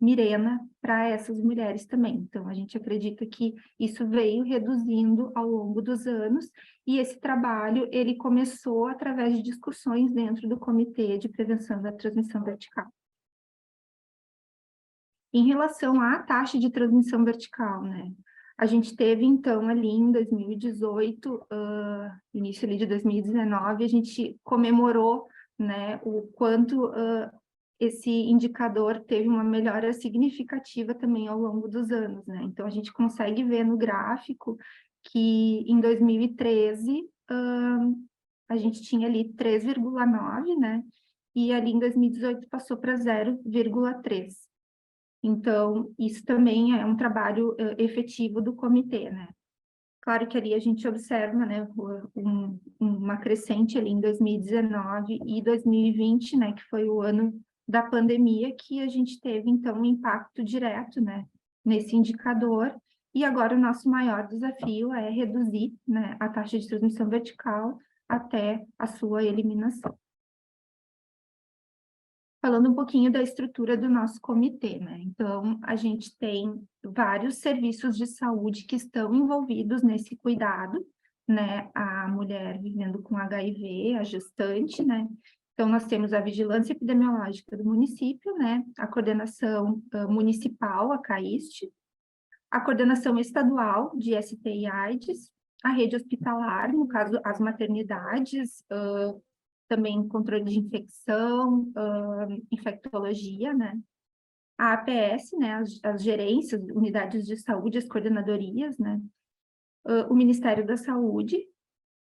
Mirena, para essas mulheres também. Então, a gente acredita que isso veio reduzindo ao longo dos anos, e esse trabalho, ele começou através de discussões dentro do Comitê de Prevenção da Transmissão Vertical. Em relação à taxa de transmissão vertical, né, a gente teve, então, ali em 2018, início ali de 2019, a gente comemorou, né, o quanto esse indicador teve uma melhora significativa também ao longo dos anos, né? Então, a gente consegue ver no gráfico que em 2013 a gente tinha ali 3,9, né? E ali em 2018 passou para 0,3. Então, isso também é um trabalho efetivo do comitê, né? Claro que ali a gente observa, né, uma crescente ali em 2019 e 2020, né, que foi o ano da pandemia, que a gente teve, então, um impacto direto, né, nesse indicador. E agora o nosso maior desafio é reduzir, né, a taxa de transmissão vertical até a sua eliminação. Falando um pouquinho da estrutura do nosso comitê, né? Então, a gente tem vários serviços de saúde que estão envolvidos nesse cuidado, né? A mulher vivendo com HIV, a gestante, né? Então, nós temos a vigilância epidemiológica do município, né? A coordenação municipal, a CAIST, a coordenação estadual de ST e AIDS, a rede hospitalar, no caso, as maternidades, também controle de infecção, infectologia, né? A APS, né? As gerências, unidades de saúde, as coordenadorias, né? O Ministério da Saúde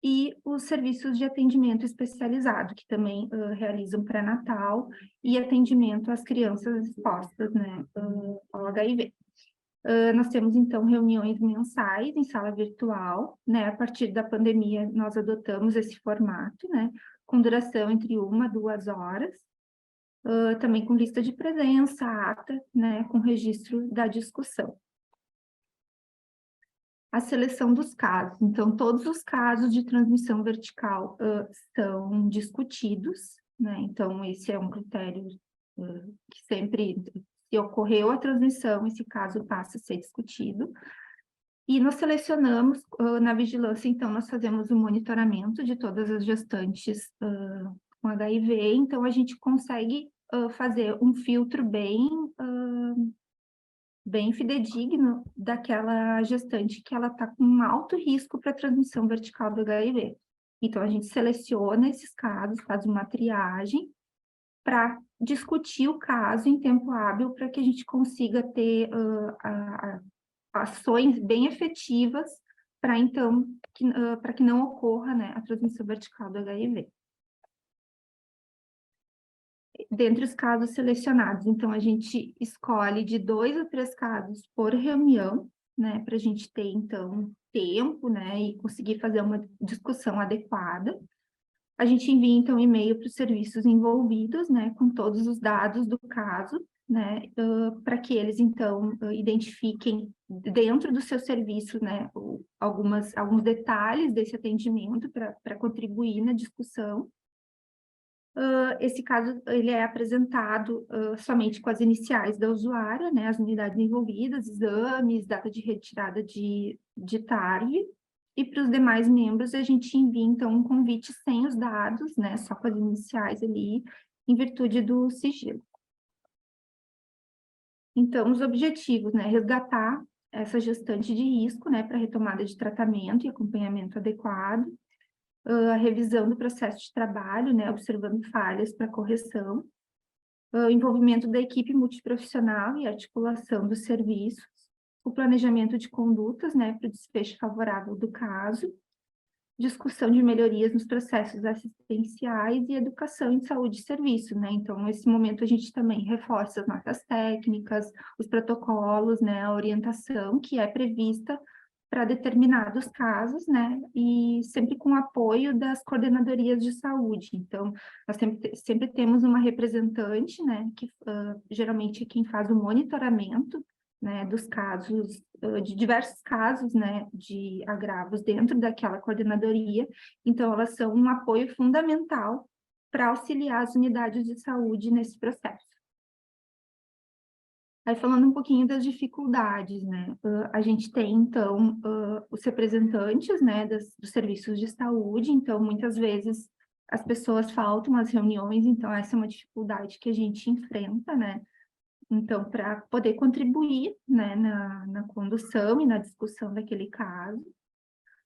e os serviços de atendimento especializado, que também realizam pré-natal e atendimento às crianças expostas, né? Ao HIV. Nós temos, então, reuniões mensais em sala virtual, né? A partir da pandemia, nós adotamos esse formato, né? Com duração entre 1 a 2 horas, também com lista de presença, ata, né? Com registro da discussão. A seleção dos casos. Então, todos os casos de transmissão vertical são discutidos, né? Então, esse é um critério que sempre Se ocorreu a transmissão, esse caso passa a ser discutido. E nós selecionamos, na vigilância, então, nós fazemos o monitoramento de todas as gestantes com HIV, então a gente consegue fazer um filtro bem fidedigno daquela gestante que ela está com um alto risco para transmissão vertical do HIV. Então, a gente seleciona esses casos, faz uma triagem para discutir o caso em tempo hábil para que a gente consiga ter ações bem efetivas para, então, para que não ocorra, né, a transmissão vertical do HIV. Dentre os casos selecionados, então, a gente escolhe de 2 a 3 casos por reunião, né, para a gente ter, então, tempo, né, e conseguir fazer uma discussão adequada. A gente envia, então, e-mail para os serviços envolvidos, né, com todos os dados do caso, né, para que eles, então, identifiquem dentro do seu serviço, né, alguns detalhes desse atendimento para contribuir na discussão. Esse caso, ele é apresentado somente com as iniciais da usuária, né, as unidades envolvidas, exames, data de retirada de TARG, e para os demais membros a gente envia, então, um convite sem os dados, né, só com as iniciais ali, em virtude do sigilo. Então, os objetivos, né, resgatar essa gestante de risco, né, para retomada de tratamento e acompanhamento adequado, a revisão do processo de trabalho, né, observando falhas para correção, o envolvimento da equipe multiprofissional e articulação dos serviços, o planejamento de condutas, né, para o desfecho favorável do caso, discussão de melhorias nos processos assistenciais e educação em saúde e serviço, né? Então, nesse momento, a gente também reforça as notas técnicas, os protocolos, né, a orientação que é prevista para determinados casos, né, e sempre com apoio das coordenadorias de saúde. Então, nós sempre temos uma representante, né, que geralmente é quem faz o monitoramento, né, dos casos, de diversos casos, né, de agravos dentro daquela coordenadoria. Então, elas são um apoio fundamental para auxiliar as unidades de saúde nesse processo. Aí, falando um pouquinho das dificuldades, né, a gente tem, então, os representantes, né, dos serviços de saúde, então, muitas vezes, as pessoas faltam às reuniões, então, essa é uma dificuldade que a gente enfrenta, né, então, para poder contribuir, né, na condução e na discussão daquele caso.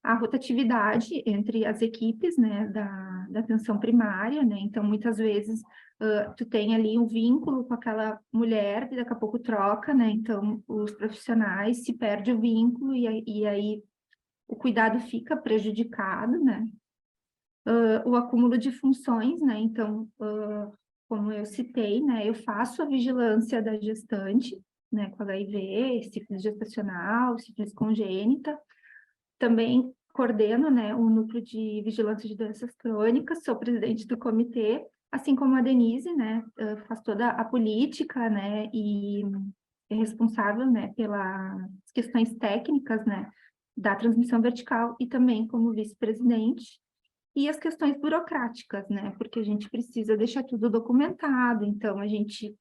A rotatividade entre as equipes, né, da atenção primária, né, então, muitas vezes, tu tem ali um vínculo com aquela mulher, e daqui a pouco troca, né, então, os profissionais se perde o vínculo e aí o cuidado fica prejudicado, né. O acúmulo de funções, né, então, como eu citei, né, eu faço a vigilância da gestante, né, com HIV, sífilis gestacional, sífilis congênita, também coordeno, né, o núcleo de vigilância de doenças crônicas, sou presidente do comitê, assim como a Denise, né, faz toda a política, né, e é responsável, né, pelas questões técnicas, né, da transmissão vertical e também como vice-presidente, e as questões burocráticas, né, porque a gente precisa deixar tudo documentado, então a gente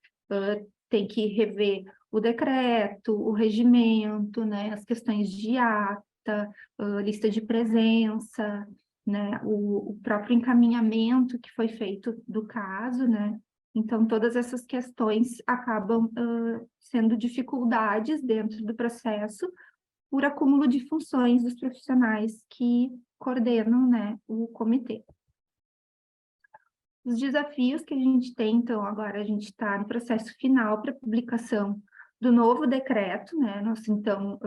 tem que rever o decreto, o regimento, né, as questões de ata, lista de presença, né, o próprio encaminhamento que foi feito do caso, né, então todas essas questões acabam sendo dificuldades dentro do processo por acúmulo de funções dos profissionais que coordenam, né, o comitê. Os desafios que a gente tem, então, agora a gente está no processo final para publicação do novo decreto, né, nós, então,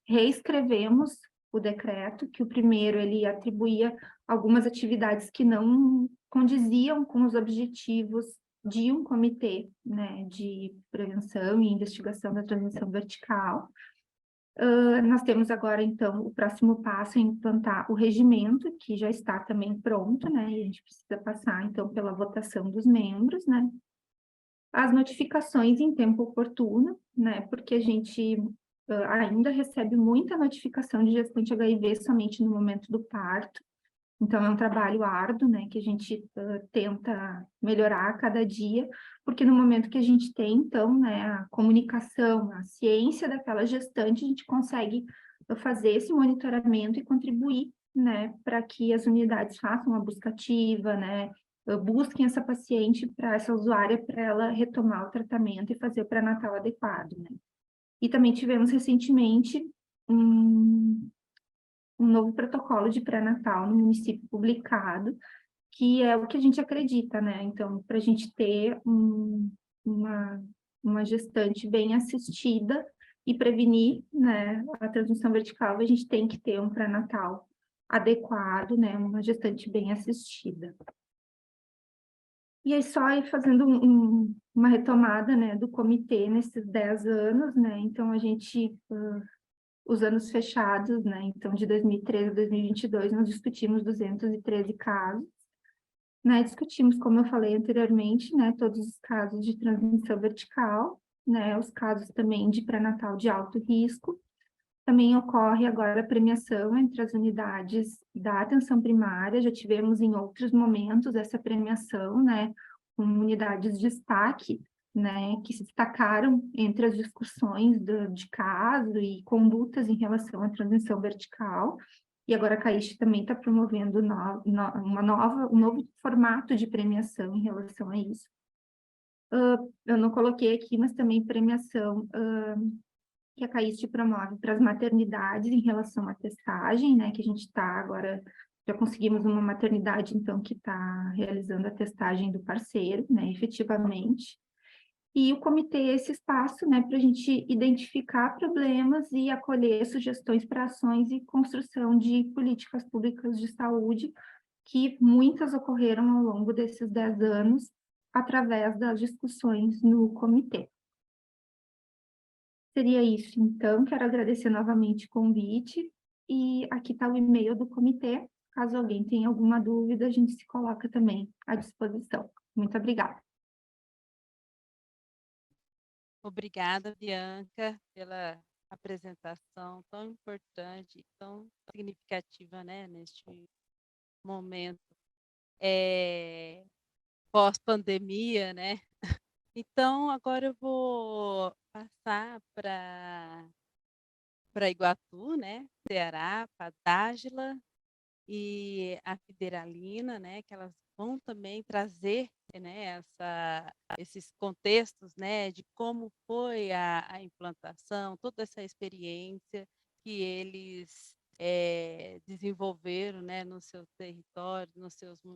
reescrevemos o decreto, que o primeiro, ele atribuía algumas atividades que não condiziam com os objetivos de um comitê, né, de prevenção e investigação da transmissão vertical. Nós temos agora, então, o próximo passo é implantar o regimento, que já está também pronto, né, e a gente precisa passar, então, pela votação dos membros, né, as notificações em tempo oportuno, né, porque a gente ainda recebe muita notificação de gestante HIV somente no momento do parto, Então, é um trabalho árduo, né, que a gente tenta melhorar a cada dia, porque no momento que a gente tem, então, né, a comunicação, a ciência daquela gestante, a gente consegue fazer esse monitoramento e contribuir, né, para que as unidades façam a busca ativa, né, busquem essa paciente, para essa usuária, para ela retomar o tratamento e fazer o pré-natal adequado, né. E também tivemos recentemente um novo protocolo de pré-natal no município publicado, que é o que a gente acredita, né? Então, para a gente ter uma gestante bem assistida e prevenir, né, a transmissão vertical, a gente tem que ter um pré-natal adequado, né? Uma gestante bem assistida. E aí, só ir fazendo uma retomada, né, do comitê nesses 10 anos, né? Então, a gente os anos fechados, né? Então, de 2013 a 2022, nós discutimos 213 casos, né? Discutimos, como eu falei anteriormente, né? Todos os casos de transmissão vertical, né? Os casos também de pré-natal de alto risco. Também ocorre agora a premiação entre as unidades da atenção primária, já tivemos em outros momentos essa premiação, né? Com unidades de destaque, né, que se destacaram entre as discussões de caso e condutas em relação à transmissão vertical, e agora a CAIST também está promovendo um novo formato de premiação em relação a isso. Eu não coloquei aqui, mas também premiação que a CAIST promove para as maternidades em relação à testagem, né, que a gente está agora, já conseguimos uma maternidade, então, que está realizando a testagem do parceiro, né, efetivamente. E o comitê é esse espaço, né, para a gente identificar problemas e acolher sugestões para ações e construção de políticas públicas de saúde, que muitas ocorreram ao longo desses 10 anos, através das discussões no comitê. Seria isso, então, quero agradecer novamente o convite, e aqui está o e-mail do comitê, caso alguém tenha alguma dúvida, a gente se coloca também à disposição. Muito obrigada. Obrigada, Bianca, pela apresentação tão importante, tão significativa, né, neste momento pós-pandemia, né? Então, agora eu vou passar para Iguatu, né, Ceará, para Dágila e a Federalina, né, que elas vão também trazer, né, esses contextos, né, de como foi a implantação, toda essa experiência que eles desenvolveram, né, no seu território,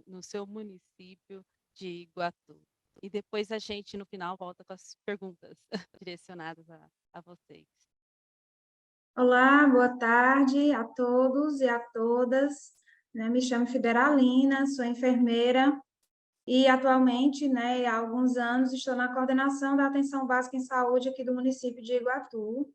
no seu município de Iguatu. E depois a gente, no final, volta com as perguntas direcionadas a vocês. Olá, boa tarde a todos e a todas. Me chamo Federalina, sou enfermeira e atualmente, há alguns anos, estou na coordenação da atenção básica em saúde aqui do município de Iguatu.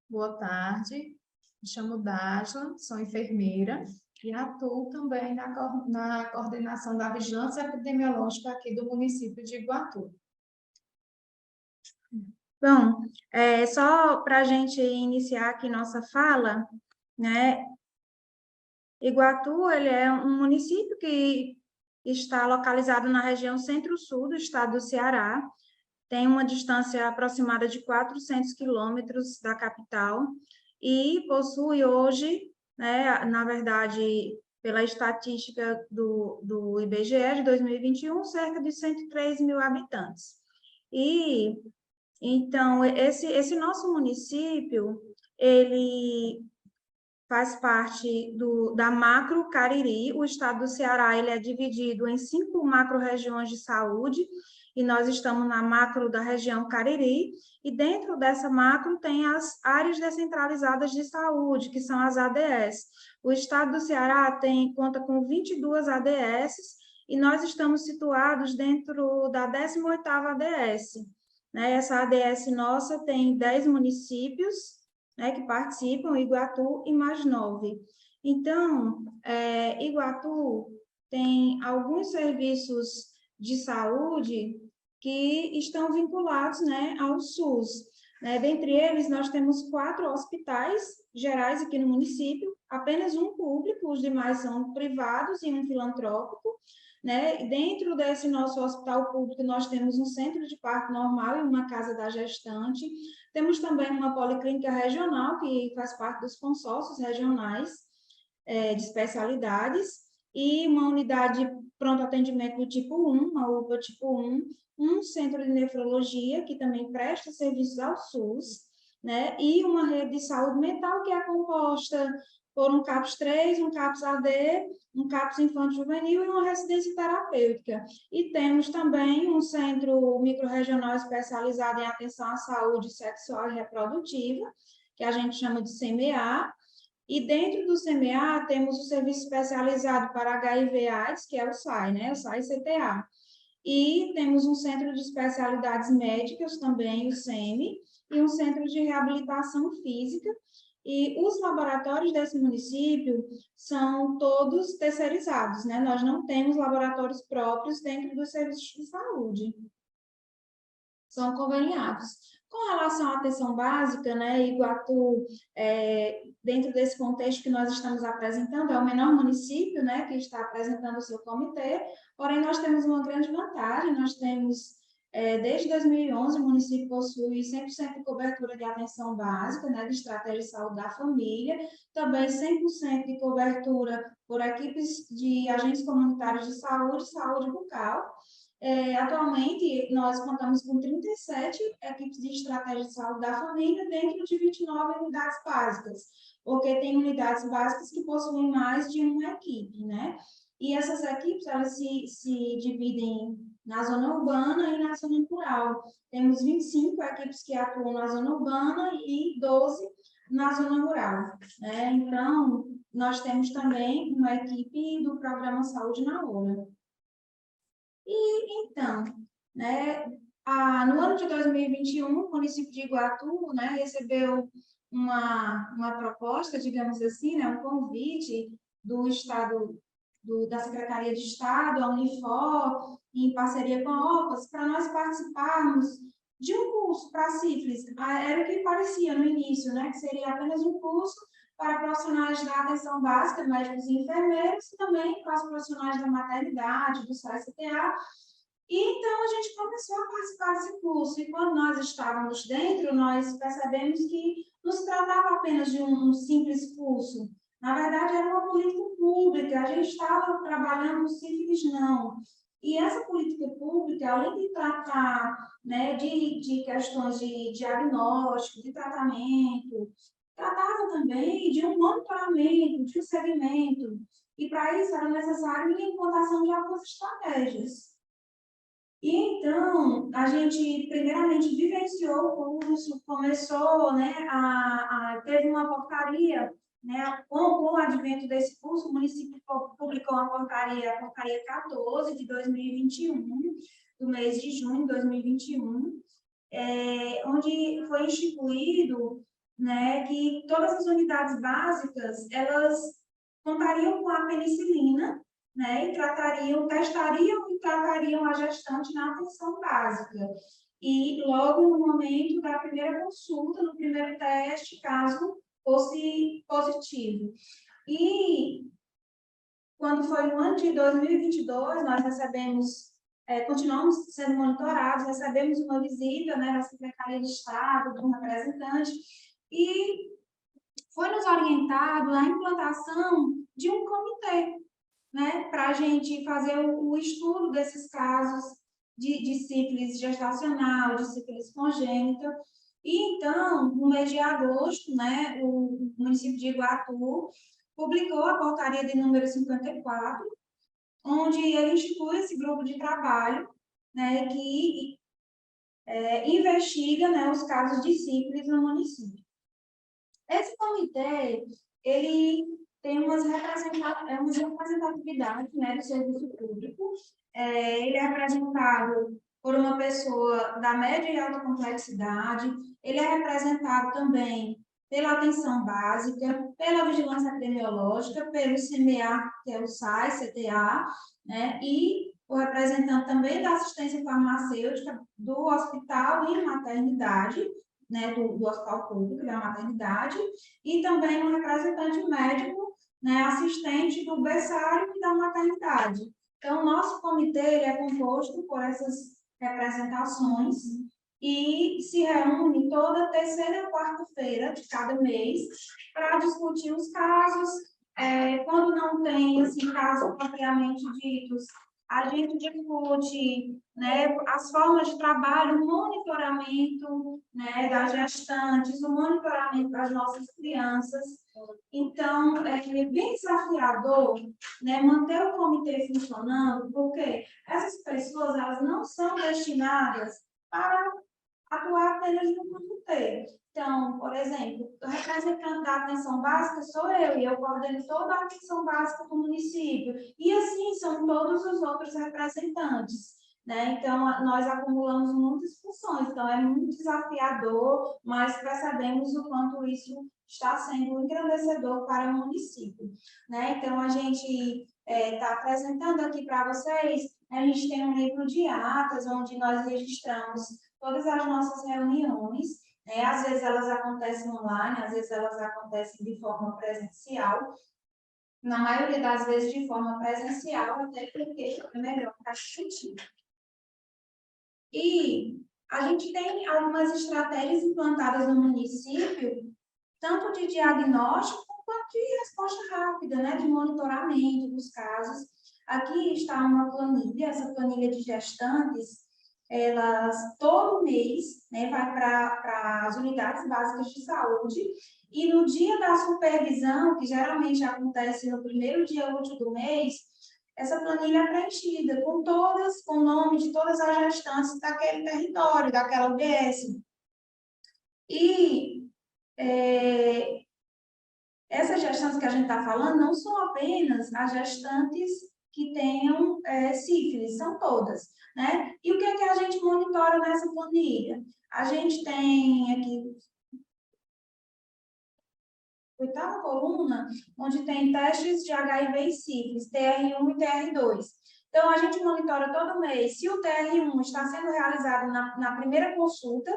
Boa tarde, me chamo Dágila, sou enfermeira e atuo também na coordenação da vigilância epidemiológica aqui do município de Iguatu. Bom, só para a gente iniciar aqui nossa fala, né? Iguatu, ele é um município que está localizado na região centro-sul do estado do Ceará, tem uma distância aproximada de 400 quilômetros da capital e possui hoje, né, na verdade, pela estatística do IBGE de 2021, cerca de 103 mil habitantes. E, então, esse nosso município, ele faz parte da Macro Cariri. O estado do Ceará ele é dividido em 5 macro-regiões de saúde, e nós estamos na macro da região Cariri, e dentro dessa macro tem as áreas descentralizadas de saúde, que são as ADS. O estado do Ceará conta com 22 ADS, e nós estamos situados dentro da 18ª ADS. Essa ADS nossa tem 10 municípios, que participam, Iguatu e mais 9. Então, Iguatu tem alguns serviços de saúde que estão vinculados, ao SUS. né? Dentre eles, nós temos 4 hospitais gerais aqui no município, apenas um público, os demais são privados e um filantrópico, né? E dentro desse nosso hospital público, nós temos um centro de parto normal e uma casa da gestante, temos também uma policlínica regional, que faz parte dos consórcios regionais de especialidades, e uma unidade pronto atendimento do tipo 1, uma UPA tipo 1, um centro de nefrologia, que também presta serviços ao SUS, né? E uma rede de saúde mental, que é composta por um CAPS 3, um CAPS AD, um CAPS infanto-juvenil e uma residência terapêutica. E temos também um centro microrregional especializado em atenção à saúde sexual e reprodutiva, que a gente chama de CMA, e dentro do CMA temos o serviço especializado para HIV/AIDS, que é o SAI, né? O SAI-CTA. E temos um centro de especialidades médicas também, o SEMI, e um centro de reabilitação física. E os laboratórios desse município são todos terceirizados, né? Nós não temos laboratórios próprios dentro dos serviços de saúde. São conveniados. Com relação à atenção básica, né, Iguatu, dentro desse contexto que nós estamos apresentando, é o menor município, né, que está apresentando o seu comitê, porém nós temos uma grande vantagem, nós temos, desde 2011, o município possui 100% de cobertura de atenção básica, né, de estratégia de saúde da família, também 100% de cobertura por equipes de agentes comunitários de saúde bucal. Atualmente, nós contamos com 37 equipes de estratégia de saúde da família dentro de 29 unidades básicas, porque tem unidades básicas que possuem mais de uma equipe, né? E essas equipes, elas se dividem na zona urbana e na zona rural. Temos 25 equipes que atuam na zona urbana e 12 na zona rural, né? Então, nós temos também uma equipe do Programa Saúde na Hora. E, então, né, no ano de 2021, o município de Iguatu, né, recebeu uma proposta, digamos assim, né, um convite do Estado, da Secretaria de Estado, a Unifor, em parceria com a OPAS, para nós participarmos de um curso para sífilis. Era o que parecia no início, né, que seria apenas um curso para profissionais da atenção básica, médicos e enfermeiros, e também para os profissionais da maternidade, do SAI-CTA. E então a gente começou a participar desse curso, e quando nós estávamos dentro, nós percebemos que não se tratava apenas de um simples curso. Na verdade, era uma política pública, a gente estava trabalhando no sífilis não. E essa política pública, além de tratar, né, de questões de diagnóstico, de tratamento, tratava também de um monitoramento, de um segmento, e para isso era necessário a implantação de algumas estratégias. E então, a gente primeiramente vivenciou o curso, começou, né, teve uma portaria, né, com o advento desse curso, o município publicou a portaria 14 de 2021, do mês de junho de 2021, onde foi instituído, né, que todas as unidades básicas, elas contariam com a penicilina, né, testariam e tratariam a gestante na atenção básica. E logo no momento da primeira consulta, no primeiro teste, caso fosse positivo. E quando foi no ano de 2022, nós recebemos, continuamos sendo monitorados, recebemos uma visita, né, da Secretaria de Estado, de um representante, e foi nos orientado a implantação de um comitê, né, para a gente fazer o estudo desses casos de sífilis gestacional, de sífilis congênita. E então, no mês de agosto, né, o município de Iguatu publicou a portaria de número 54, onde ele institui esse grupo de trabalho, né, que investiga, né, os casos de sífilis no município. Esse comitê, ele tem umas representatividades, né, do serviço público. Ele é representado por uma pessoa da média e alta complexidade, ele é representado também pela atenção básica, pela vigilância epidemiológica, pelo CMA, que é o SAI-CTA, né, e o representante também da assistência farmacêutica do hospital e maternidade, né, do hospital público, da maternidade, e também um representante médico, né, assistente do berçário e da maternidade. Então, o nosso comitê ele é composto por essas representações e se reúne toda terceira e quarta-feira de cada mês para discutir os casos. Quando não tem assim, casos propriamente ditos, a gente discute, né, as formas de trabalho, o monitoramento, né, das gestantes, o monitoramento das nossas crianças. Então, é bem desafiador, né, manter o comitê funcionando, porque essas pessoas elas não são destinadas para atuar apenas no comitê. Então, por exemplo, o representante da atenção básica sou eu, e eu coordeno toda a atenção básica do município. E assim são todos os outros representantes. Né? Então, nós acumulamos muitas funções, então é muito desafiador, mas percebemos o quanto isso está sendo engrandecedor para o município. Né? Então, a gente está apresentando aqui para vocês, a gente tem um livro de atas, onde nós registramos todas as nossas reuniões, né? Às vezes elas acontecem online, às vezes elas acontecem de forma presencial, na maioria das vezes de forma presencial, até porque é melhor para discutir. E a gente tem algumas estratégias implantadas no município, tanto de diagnóstico quanto de resposta rápida, né? De monitoramento dos casos. Aqui está uma planilha, essa planilha de gestantes, elas todo mês, né, vai para as unidades básicas de saúde, e no dia da supervisão, que geralmente acontece no primeiro dia útil do mês, essa planilha é preenchida com o nome de todas as gestantes daquele território, daquela UBS. E essas gestantes que a gente está falando não são apenas as gestantes que tenham sífilis, são todas, né? E o que é que a gente monitora nessa planilha? A gente tem aqui oitava coluna, onde tem testes de HIV e sífilis, TR1 e TR2. Então, a gente monitora todo mês se o TR1 está sendo realizado na primeira consulta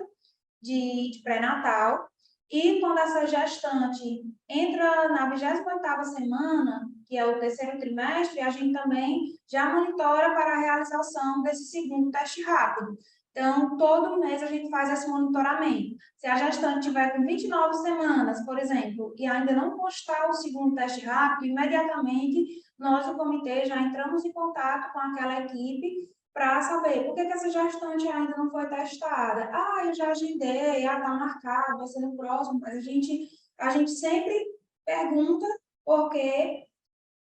de pré-natal, e quando essa gestante entra na 28ª semana, que é o terceiro trimestre, a gente também já monitora para a realização desse segundo teste rápido. Então, todo mês a gente faz esse monitoramento. Se a gestante tiver com 29 semanas, por exemplo, e ainda não postar o segundo teste rápido, imediatamente nós, do comitê, já entramos em contato com aquela equipe para saber por que essa gestante ainda não foi testada. Ah, eu já agendei, está marcado, vai ser no próximo, mas a gente sempre pergunta por que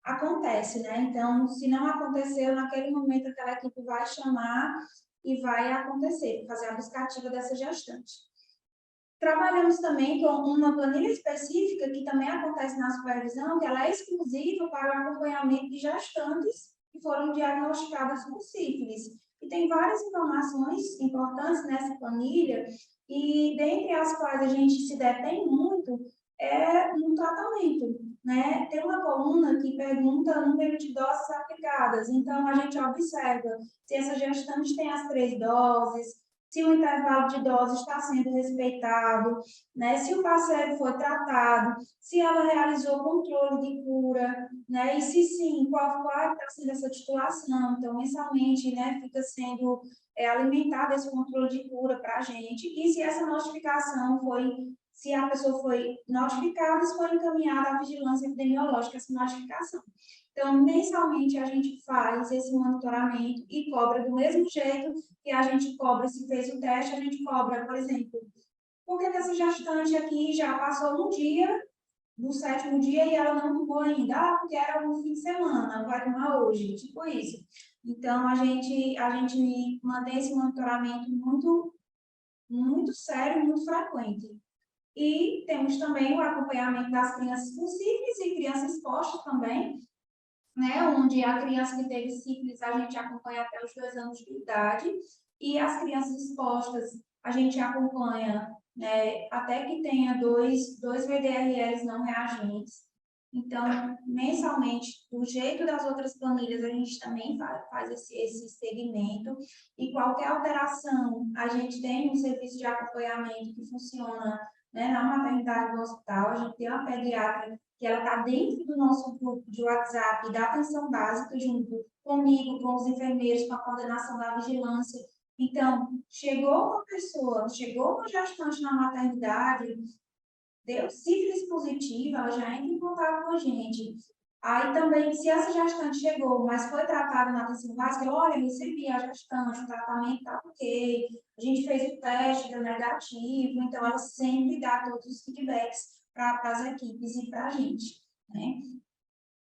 acontece, né? Então, se não aconteceu, naquele momento aquela equipe vai chamar e vai acontecer, fazer a buscativa dessa gestante. Trabalhamos também com uma planilha específica que também acontece na supervisão, que ela é exclusiva para o acompanhamento de gestantes que foram diagnosticadas com sífilis. E tem várias informações importantes nessa planilha, e dentre as quais a gente se detém muito é no tratamento, né? Tem uma coluna que pergunta o número de doses aplicadas, então a gente observa se essa gestante tem as 3 doses, se o intervalo de dose está sendo respeitado, né? Se o parceiro foi tratado, se ela realizou controle de cura, né? E se sim, qual está sendo essa titulação. Então, mensalmente, né, fica sendo alimentado esse controle de cura para a gente, e se essa notificação se a pessoa foi notificada, se foi encaminhada à vigilância epidemiológica essa notificação. Então, mensalmente, a gente faz esse monitoramento e cobra do mesmo jeito que a gente cobra se fez o teste, a gente cobra, por exemplo, por que essa gestante aqui já passou um dia, no 7º dia, e ela não tomou ainda? Ah, porque era um fim de semana, vai tomar hoje, tipo isso. Então, a gente mantém esse monitoramento muito, muito sério, muito frequente. E temos também o acompanhamento das crianças com sífilis e crianças expostas também, né, onde a criança que teve sífilis a gente acompanha até os 2 anos de idade, e as crianças expostas a gente acompanha, né, até que tenha dois VDRLs não reagentes. Então, mensalmente, do jeito das outras planilhas, a gente também faz esse segmento. E qualquer alteração, a gente tem um serviço de acompanhamento que funciona, né, na maternidade do hospital. A gente tem uma pediatra que ela está dentro do nosso grupo de WhatsApp da atenção básica, junto comigo, com os enfermeiros, com a coordenação da vigilância. Então, chegou uma pessoa, chegou uma gestante na maternidade, deu sífilis positiva, ela já entra em contato com a gente. Aí também, se essa gestante chegou, mas foi tratada na atenção básica, olha, recebi a gestante, o tratamento está ok, a gente fez o teste, deu negativo, então ela sempre dá todos os feedbacks para as equipes e para a gente, né?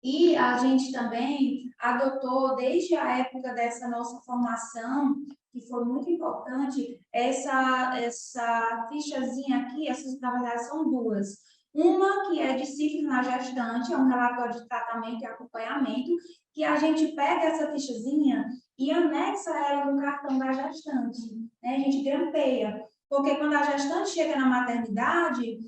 E a gente também adotou, desde a época dessa nossa formação, que foi muito importante, essa fichazinha aqui, essas, na verdade, são duas. Uma que é de sífilis na gestante, é um relatório de tratamento e acompanhamento, que a gente pega essa fichazinha e anexa ela no cartão da gestante, né? A gente grampeia, porque quando a gestante chega na maternidade,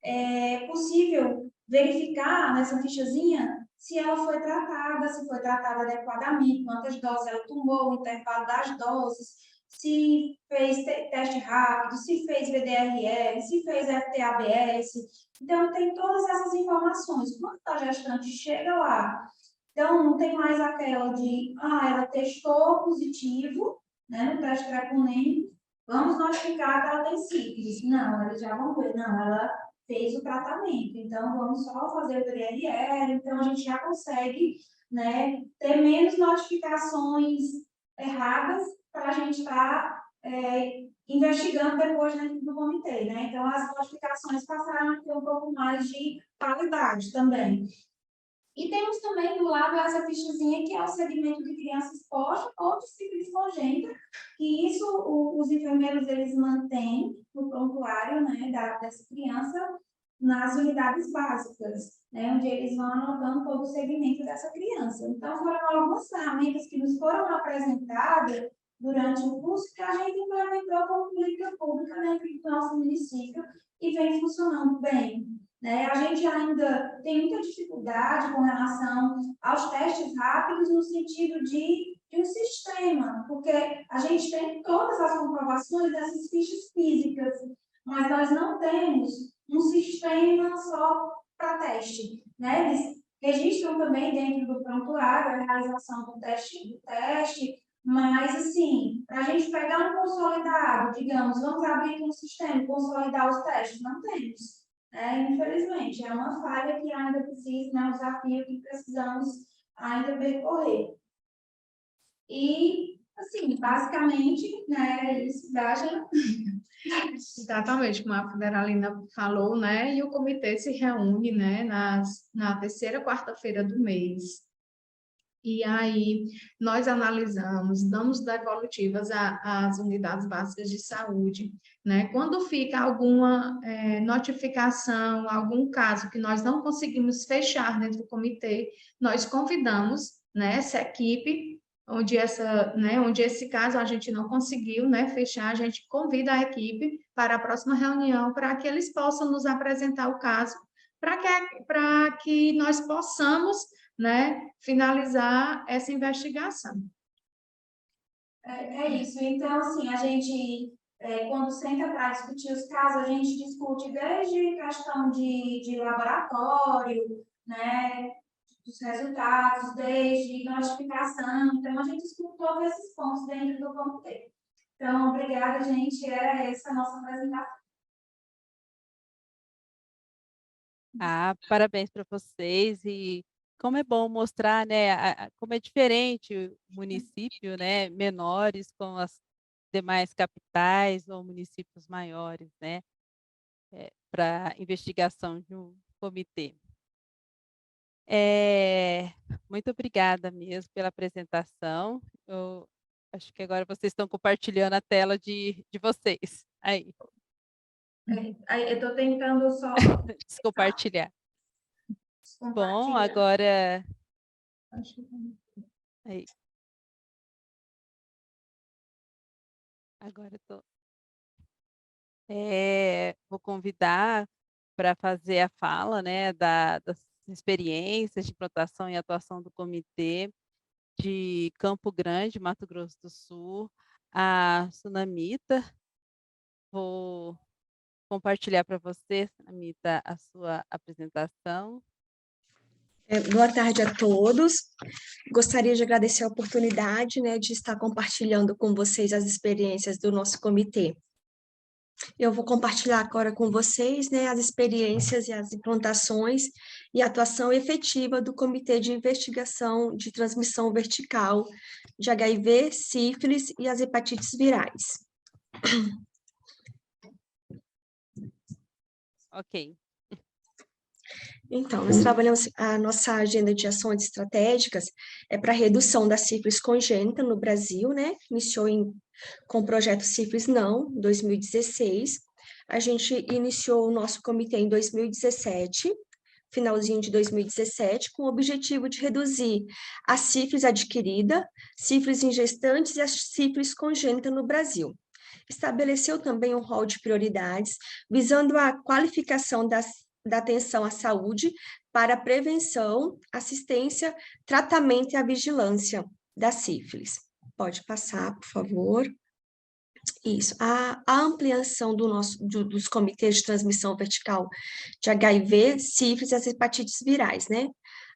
é possível verificar nessa fichazinha se ela foi tratada, se foi tratada adequadamente, quantas doses ela tomou, o intervalo das doses, se fez teste rápido, se fez VDRL, se fez FTABS. Então, tem todas essas informações. Quando a gestante chega lá, então não tem mais aquela de, ela testou positivo, né, no teste treponêmico, vamos notificar que ela tem sífilis. Não, eles já vão ver, não, ela fez o tratamento, então vamos só fazer o DRL, então a gente já consegue, né, ter menos notificações erradas para a gente estar investigando depois dentro do comitê, né? Então as notificações passaram a ter um pouco mais de qualidade também. E temos também do lado essa fichazinha que é o segmento de crianças expostas ou de sífilis congênita, que isso os enfermeiros eles mantêm no prontuário, né, dessa criança nas unidades básicas, né, onde eles vão anotando todo o segmento dessa criança. Então, foram algumas ferramentas que nos foram apresentadas durante o curso que a gente implementou como política pública dentro do nosso município e vem funcionando bem. Né? A gente ainda tem muita dificuldade com relação aos testes rápidos no sentido de um sistema, porque a gente tem todas as comprovações dessas fichas físicas, mas nós não temos um sistema só para teste. Né? Eles registram também dentro do prontuário a realização do teste, mas, assim, para a gente pegar um consolidado, digamos, vamos abrir um sistema, consolidar os testes, não temos. Infelizmente, é uma falha que ainda precisa, né, um desafio que precisamos ainda percorrer. E, assim, basicamente, né, é isso, Dália. Exatamente, como a Federalina falou, né, e o comitê se reúne, né, na terceira quarta-feira do mês. E aí, nós analisamos, damos devolutivas às unidades básicas de saúde, né? Quando fica alguma notificação, algum caso que nós não conseguimos fechar dentro do comitê, nós convidamos, né, essa equipe, onde esse caso a gente não conseguiu, né, fechar, a gente convida a equipe para a próxima reunião, para que eles possam nos apresentar o caso, para que nós possamos, né, finalizar essa investigação. É isso. Então, assim, a gente, quando senta para discutir os casos, a gente discute desde questão de laboratório, né, dos resultados, desde notificação. Então, a gente discute todos esses pontos dentro do comitê. Então, obrigada, gente. Era essa a nossa apresentação. Parabéns para vocês e como é bom mostrar, né, como é diferente o município, né, menores com as demais capitais ou municípios maiores, né, para investigação de um comitê. Muito obrigada mesmo pela apresentação. Eu acho que agora vocês estão compartilhando a tela de vocês. Aí. Eu estou tentando só Descompartilhar. Bom, agora... Aí. Agora eu tô... vou convidar para fazer a fala, né, da experiências de implantação e atuação do comitê de Campo Grande, Mato Grosso do Sul, a Sunamita. Vou compartilhar para você, Sunamita, a sua apresentação. Boa tarde a todos. Gostaria de agradecer a oportunidade, né, de estar compartilhando com vocês as experiências do nosso comitê. Eu vou compartilhar agora com vocês, né, as experiências e as implantações e atuação efetiva do Comitê de Investigação de Transmissão Vertical de HIV, sífilis e as hepatites virais. Ok. Então, nós trabalhamos, a nossa agenda de ações estratégicas para a redução da sífilis congênita no Brasil, né? Iniciou com o projeto Sífilis Não, 2016. A gente iniciou o nosso comitê em 2017, finalzinho de 2017, com o objetivo de reduzir a sífilis adquirida, sífilis em gestantes e a sífilis congênita no Brasil. Estabeleceu também um rol de prioridades, visando a qualificação da atenção à saúde para a prevenção, assistência, tratamento e a vigilância da sífilis. Pode passar, por favor. Isso. A ampliação dos comitês de transmissão vertical de HIV, sífilis e as hepatites virais, né?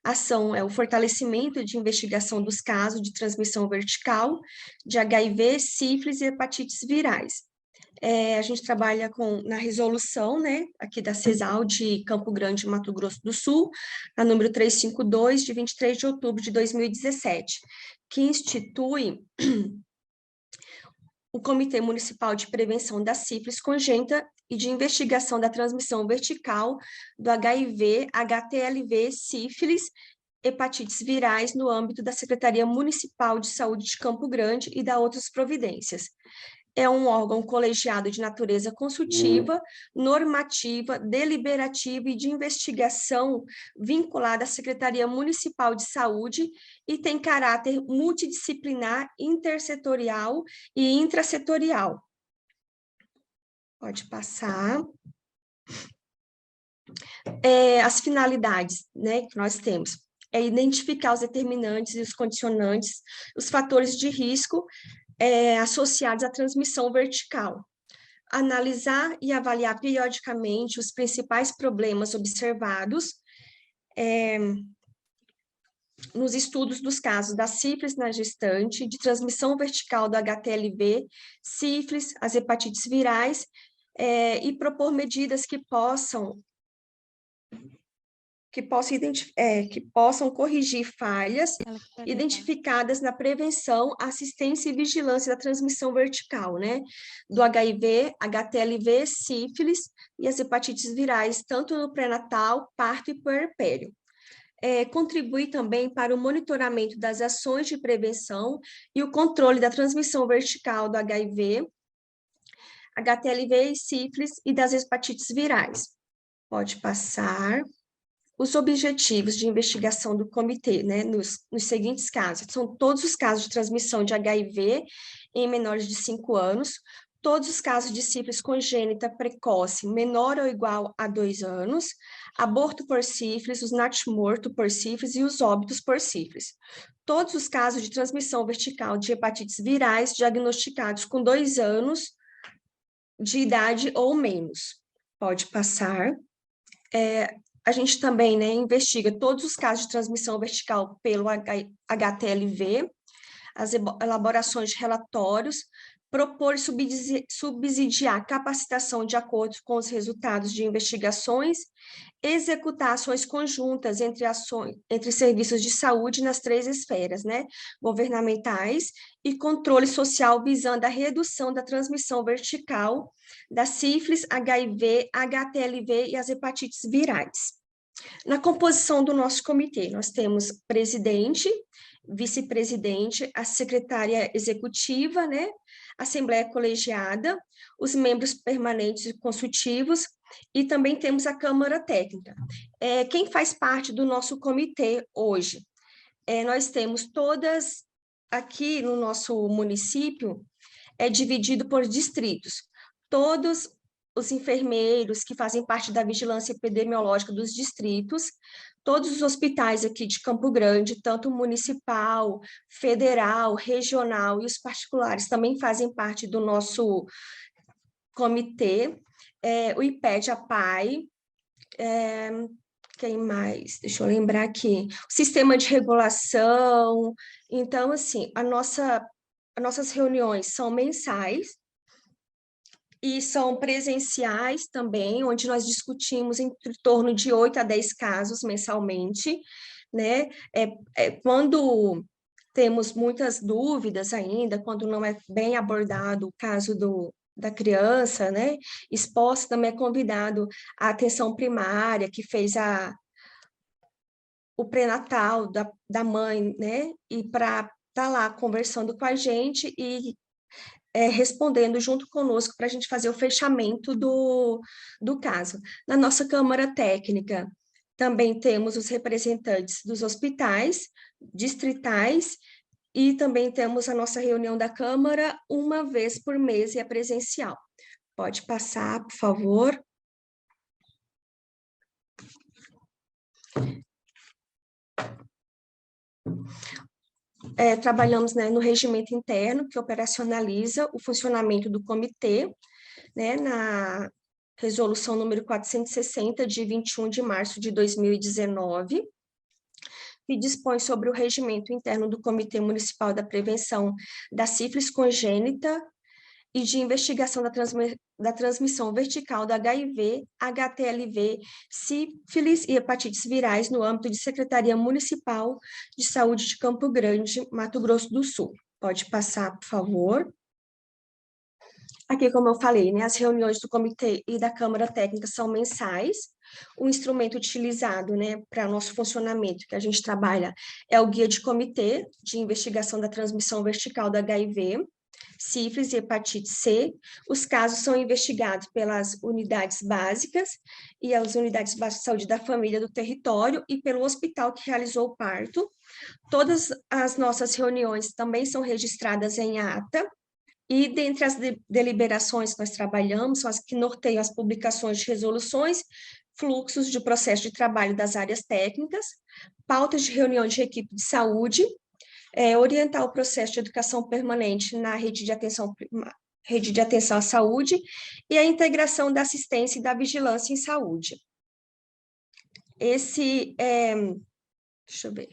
A ação é o fortalecimento de investigação dos casos de transmissão vertical de HIV, sífilis e hepatites virais. A gente trabalha na resolução, né, aqui da CESAL de Campo Grande, Mato Grosso do Sul, a número 352, de 23 de outubro de 2017, que institui o Comitê Municipal de Prevenção da Sífilis Congênita e de Investigação da Transmissão Vertical do HIV, HTLV, sífilis, hepatites virais no âmbito da Secretaria Municipal de Saúde de Campo Grande e da outras providências. É um órgão colegiado de natureza consultiva, normativa, deliberativa e de investigação vinculada à Secretaria Municipal de Saúde e tem caráter multidisciplinar, intersetorial e intrasetorial. Pode passar. As finalidades, né, que nós temos é identificar os determinantes e os condicionantes, os fatores de risco associados à transmissão vertical. Analisar e avaliar periodicamente os principais problemas observados nos estudos dos casos da sífilis na gestante, de transmissão vertical do HTLV, sífilis, as hepatites virais, e propor medidas que possam corrigir falhas identificadas na prevenção, assistência e vigilância da transmissão vertical, né, do HIV, HTLV, sífilis e as hepatites virais, tanto no pré-natal, parto e puerpério. Contribui também para o monitoramento das ações de prevenção e o controle da transmissão vertical do HIV, HTLV e sífilis e das hepatites virais. Pode passar. Os objetivos de investigação do comitê, né, nos seguintes casos, são todos os casos de transmissão de HIV em menores de 5 anos, todos os casos de sífilis congênita precoce menor ou igual a 2 anos, aborto por sífilis, os natimorto por sífilis e os óbitos por sífilis. Todos os casos de transmissão vertical de hepatites virais diagnosticados com 2 anos de idade ou menos. Pode passar. A gente também, né, investiga todos os casos de transmissão vertical pelo HTLV, as elaborações de relatórios, propor e subsidiar capacitação de acordo com os resultados de investigações, executar ações conjuntas entre serviços de saúde nas 3 esferas, né, governamentais e controle social visando a redução da transmissão vertical da sífilis, HIV, HTLV e as hepatites virais. Na composição do nosso comitê, nós temos presidente, vice-presidente, a secretária executiva, né, assembleia colegiada, os membros permanentes e consultivos, e também temos a Câmara Técnica. Quem faz parte do nosso comitê hoje? Nós temos todas, aqui no nosso município, dividido por distritos. Todos os enfermeiros que fazem parte da vigilância epidemiológica dos distritos, todos os hospitais aqui de Campo Grande, tanto municipal, federal, regional e os particulares também fazem parte do nosso comitê. O IPED, a PAI, quem mais? Deixa eu lembrar aqui. O sistema de regulação. Então, assim, as nossas reuniões são mensais e são presenciais também, onde nós discutimos em torno de 8 a 10 casos mensalmente, né? Quando temos muitas dúvidas ainda, quando não é bem abordado o caso da criança, né, exposta, também é convidado a atenção primária, que fez o pré-natal da mãe, né, e para estar lá conversando com a gente e respondendo junto conosco para a gente fazer o fechamento do caso. Na nossa Câmara Técnica, também temos os representantes dos hospitais distritais e também temos a nossa reunião da Câmara uma vez por mês e é presencial. Pode passar, por favor. Trabalhamos, né, no regimento interno, que operacionaliza o funcionamento do comitê, né, na resolução número 460, de 21 de março de 2019, que dispõe sobre o regimento interno do Comitê Municipal da Prevenção da Sífilis Congênita e de investigação da transmissão vertical do HIV, HTLV, sífilis e hepatites virais no âmbito de Secretaria Municipal de Saúde de Campo Grande, Mato Grosso do Sul. Pode passar, por favor. Aqui, como eu falei, né, as reuniões do comitê e da Câmara Técnica são mensais. O instrumento utilizado, né, para nosso funcionamento, que a gente trabalha, é o Guia de Comitê de Investigação da Transmissão Vertical do HIV, sífilis e hepatite C. Os casos são investigados pelas unidades básicas e as unidades básicas de saúde da família do território e pelo hospital que realizou o parto. Todas as nossas reuniões também são registradas em ata, e dentre as deliberações que nós trabalhamos, são as que norteiam as publicações de resoluções, fluxos de processo de trabalho das áreas técnicas, pautas de reunião de equipe de saúde, orientar o processo de educação permanente na rede de atenção à saúde e a integração da assistência e da vigilância em saúde. Deixa eu ver,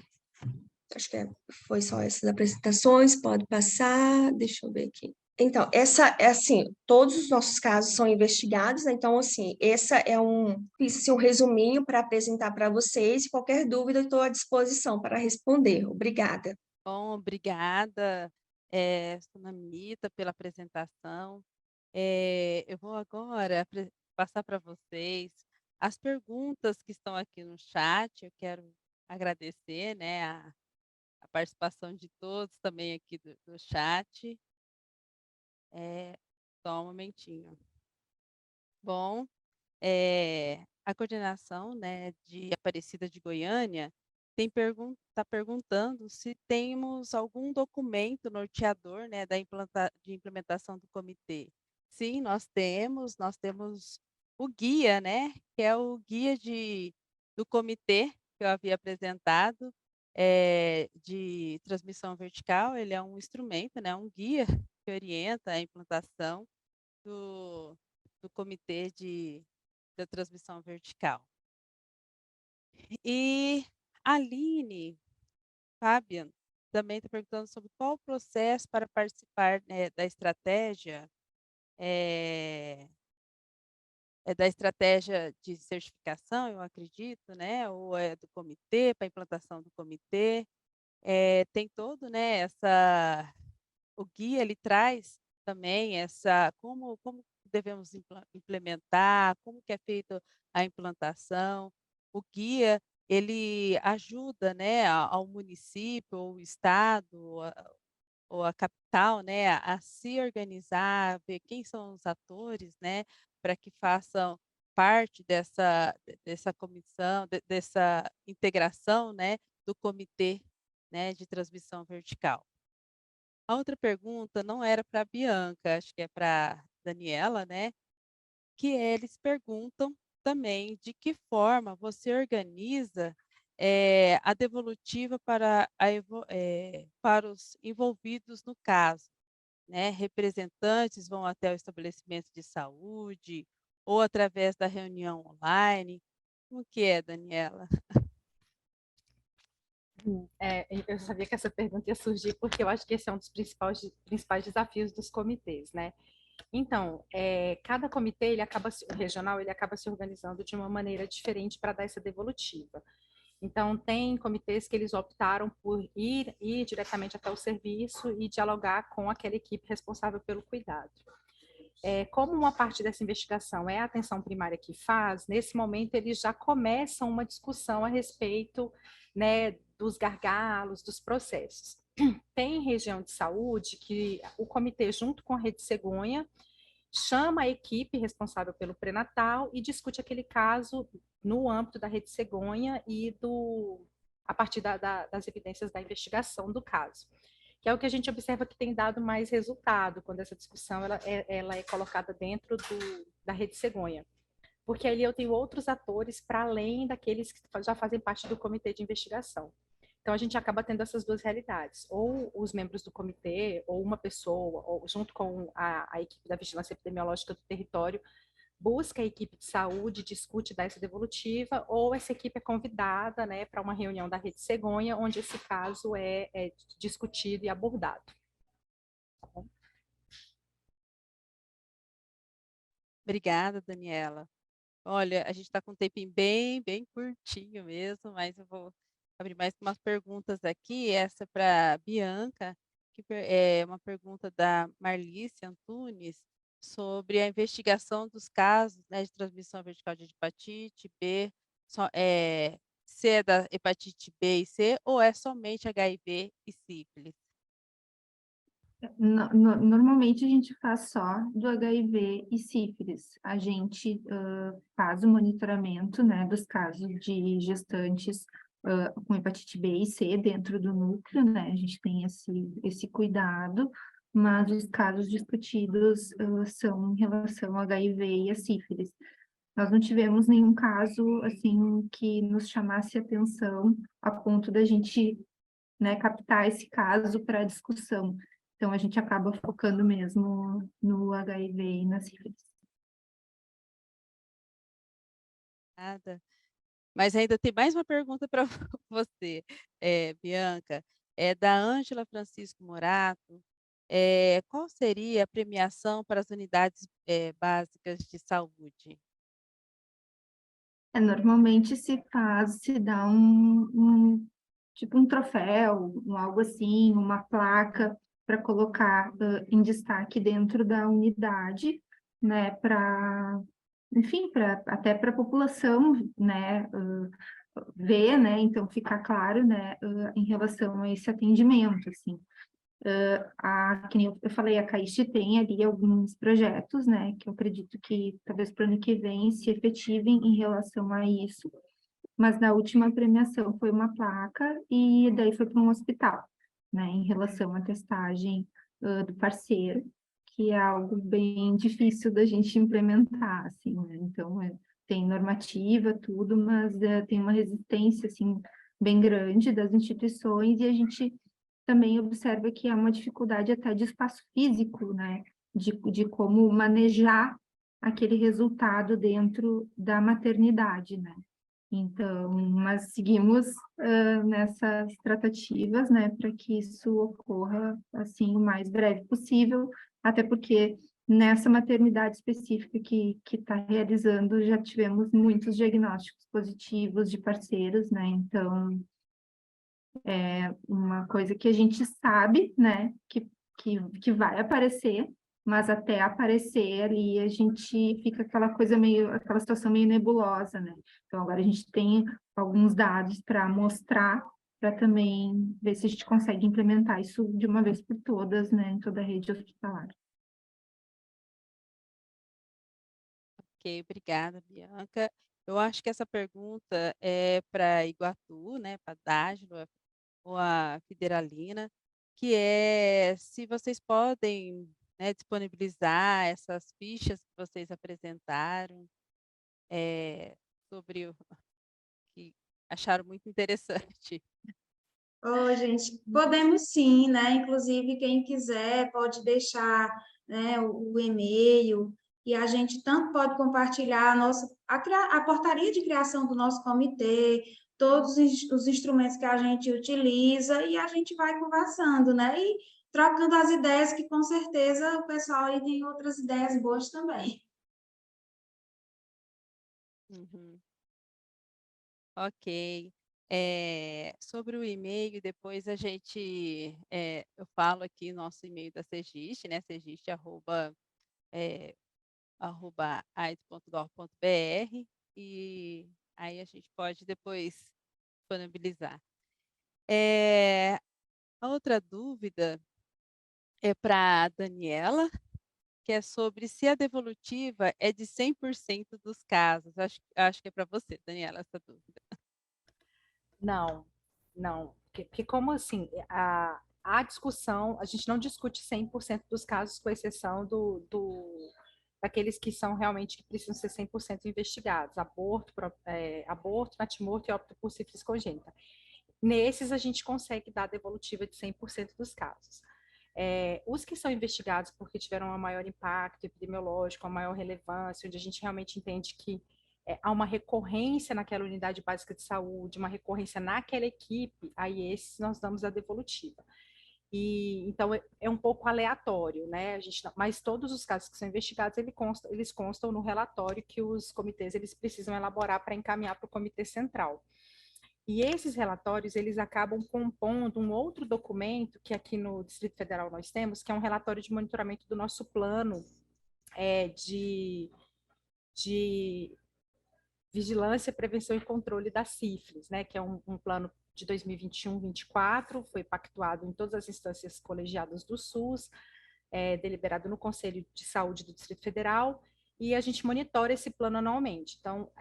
acho que foi só essas apresentações, pode passar, deixa eu ver aqui. Então, assim, todos os nossos casos são investigados, né? Então, assim, fiz assim, um resuminho para apresentar para vocês, e qualquer dúvida eu estou à disposição para responder. Obrigada. Bom, obrigada, Sunamita, pela apresentação. Eu vou agora passar para vocês as perguntas que estão aqui no chat. Eu quero agradecer, né, a participação de todos também aqui do chat. Só um momentinho. Bom, a coordenação, né, de Aparecida de Goiânia está perguntando se temos algum documento norteador, né, de implementação do comitê. Sim, nós temos o guia, né, que é o guia do comitê que eu havia apresentado, de transmissão vertical. Ele é um instrumento, né, um guia que orienta a implantação do comitê da transmissão vertical. E a Aline Fabian também está perguntando sobre qual o processo para participar, né, da estratégia da estratégia de certificação, eu acredito, né, ou do comitê, para a implantação do comitê. Tem todo, né, o guia, ele traz também como devemos implementar, como que é feita a implantação. O guia, ele ajuda, né, ao município, ou o estado, ou a capital, né, a se organizar, ver quem são os atores, né, para que façam parte dessa comissão, dessa integração, né, do comitê, né, de transmissão vertical. A outra pergunta não era para a Bianca, acho que é para a Daniela, né? Que eles perguntam também de que forma você organiza a devolutiva para os envolvidos no caso, né? Representantes vão até o estabelecimento de saúde ou através da reunião online. Como que é, Daniela? Eu sabia que essa pergunta ia surgir, porque eu acho que esse é um dos principais desafios dos comitês, né? Então, cada comitê, o regional, ele acaba se organizando de uma maneira diferente para dar essa devolutiva. Então, tem comitês que eles optaram por ir diretamente até o serviço e dialogar com aquela equipe responsável pelo cuidado. Como uma parte dessa investigação é a atenção primária que faz, nesse momento eles já começam uma discussão a respeito, né, dos gargalos, dos processos. Tem região de saúde que o comitê, junto com a Rede Cegonha, chama a equipe responsável pelo pré-natal e discute aquele caso no âmbito da Rede Cegonha e a partir das evidências da investigação do caso, que é o que a gente observa que tem dado mais resultado quando essa discussão ela é colocada dentro da Rede Cegonha, porque ali eu tenho outros atores para além daqueles que já fazem parte do comitê de investigação. Então, a gente acaba tendo essas duas realidades, ou os membros do comitê, ou uma pessoa, ou junto com a equipe da vigilância epidemiológica do território, busca a equipe de saúde, discute dessa devolutiva, ou essa equipe é convidada, né, para uma reunião da Rede Cegonha, onde esse caso é discutido e abordado. Tá bom? Obrigada, Daniela. Olha, a gente está com um tempinho bem curtinho mesmo, mas eu vou abrir mais umas perguntas aqui. Essa é para Bianca, que é uma pergunta da Marlice Antunes sobre a investigação dos casos, né, de transmissão vertical de hepatite B, se é da hepatite B e C ou é somente HIV e sífilis? Normalmente a gente faz só do HIV e sífilis. A gente faz o monitoramento, né, dos casos de gestantes com hepatite B e C dentro do núcleo, né? A gente tem esse cuidado, mas os casos discutidos são em relação ao HIV e a sífilis. Nós não tivemos nenhum caso, assim, que nos chamasse atenção a ponto da gente, né, captar esse caso para discussão. Então, a gente acaba focando mesmo no HIV e na sífilis. Nada. Mas ainda tem mais uma pergunta para você, Bianca. É da Ângela Francisco Morato. Qual seria a premiação para as unidades básicas de saúde? Normalmente se dá tipo um troféu, algo assim, uma placa para colocar em destaque dentro da unidade, né, enfim, até para a população, né, ver, né, então ficar claro, né, em relação a esse atendimento, assim. Que nem eu falei, a CAIST tem ali alguns projetos, né, que eu acredito que talvez para o ano que vem se efetivem em relação a isso, mas na última premiação foi uma placa e daí foi para um hospital, né, em relação à testagem do parceiro, que é algo bem difícil da gente implementar, assim, né, então tem normativa, tudo, mas tem uma resistência, assim, bem grande das instituições e a gente também observa que há uma dificuldade até de espaço físico, né, de como manejar aquele resultado dentro da maternidade, né. Então, mas seguimos nessas tratativas, né, para que isso ocorra, assim, o mais breve possível, até porque nessa maternidade específica que está realizando, já tivemos muitos diagnósticos positivos de parceiros, né, então é uma coisa que a gente sabe, né, que vai aparecer, mas até aparecer ali a gente fica aquela situação meio nebulosa, né? Então agora a gente tem alguns dados para mostrar, para também ver se a gente consegue implementar isso de uma vez por todas, né, em toda a rede hospitalar. Ok, obrigada, Bianca. Eu acho que essa pergunta é para Iguatu, né, para Dágilo ou a Federalina, que é se vocês podem, né, disponibilizar essas fichas que vocês apresentaram sobre o que acharam muito interessante. Ô, gente, podemos sim, né? Inclusive, quem quiser pode deixar, né, o e-mail, e a gente tanto pode compartilhar a portaria de criação do nosso comitê, todos os instrumentos que a gente utiliza, e a gente vai conversando, né? E trocando as ideias, que com certeza o pessoal aí tem outras ideias boas também. Uhum. Ok. Sobre o e-mail, depois eu falo aqui nosso e-mail da Segist, né? segist@aids.gov.br, e aí a gente pode depois disponibilizar. A outra dúvida é para a Daniela, que é sobre se a devolutiva é de 100% dos casos. Acho que é para você, Daniela, essa dúvida. Não, não. Porque como assim, a discussão, a gente não discute 100% dos casos, com exceção daqueles que são realmente que precisam ser 100% investigados, aborto, natimorto e óbito por sífilis congênita. Nesses, a gente consegue dar a devolutiva de 100% dos casos. Os que são investigados porque tiveram um maior impacto epidemiológico, uma maior relevância, onde a gente realmente entende que há uma recorrência naquela unidade básica de saúde, uma recorrência naquela equipe, aí esses nós damos a devolutiva. E então é um pouco aleatório, né? Mas todos os casos que são investigados, eles constam no relatório que os comitês eles precisam elaborar para encaminhar para o comitê central. E esses relatórios, eles acabam compondo um outro documento que aqui no Distrito Federal nós temos, que é um relatório de monitoramento do nosso plano de vigilância, prevenção e controle da sífilis, né, que é um plano de 2021-24, foi pactuado em todas as instâncias colegiadas do SUS, deliberado no Conselho de Saúde do Distrito Federal, e a gente monitora esse plano anualmente. Então,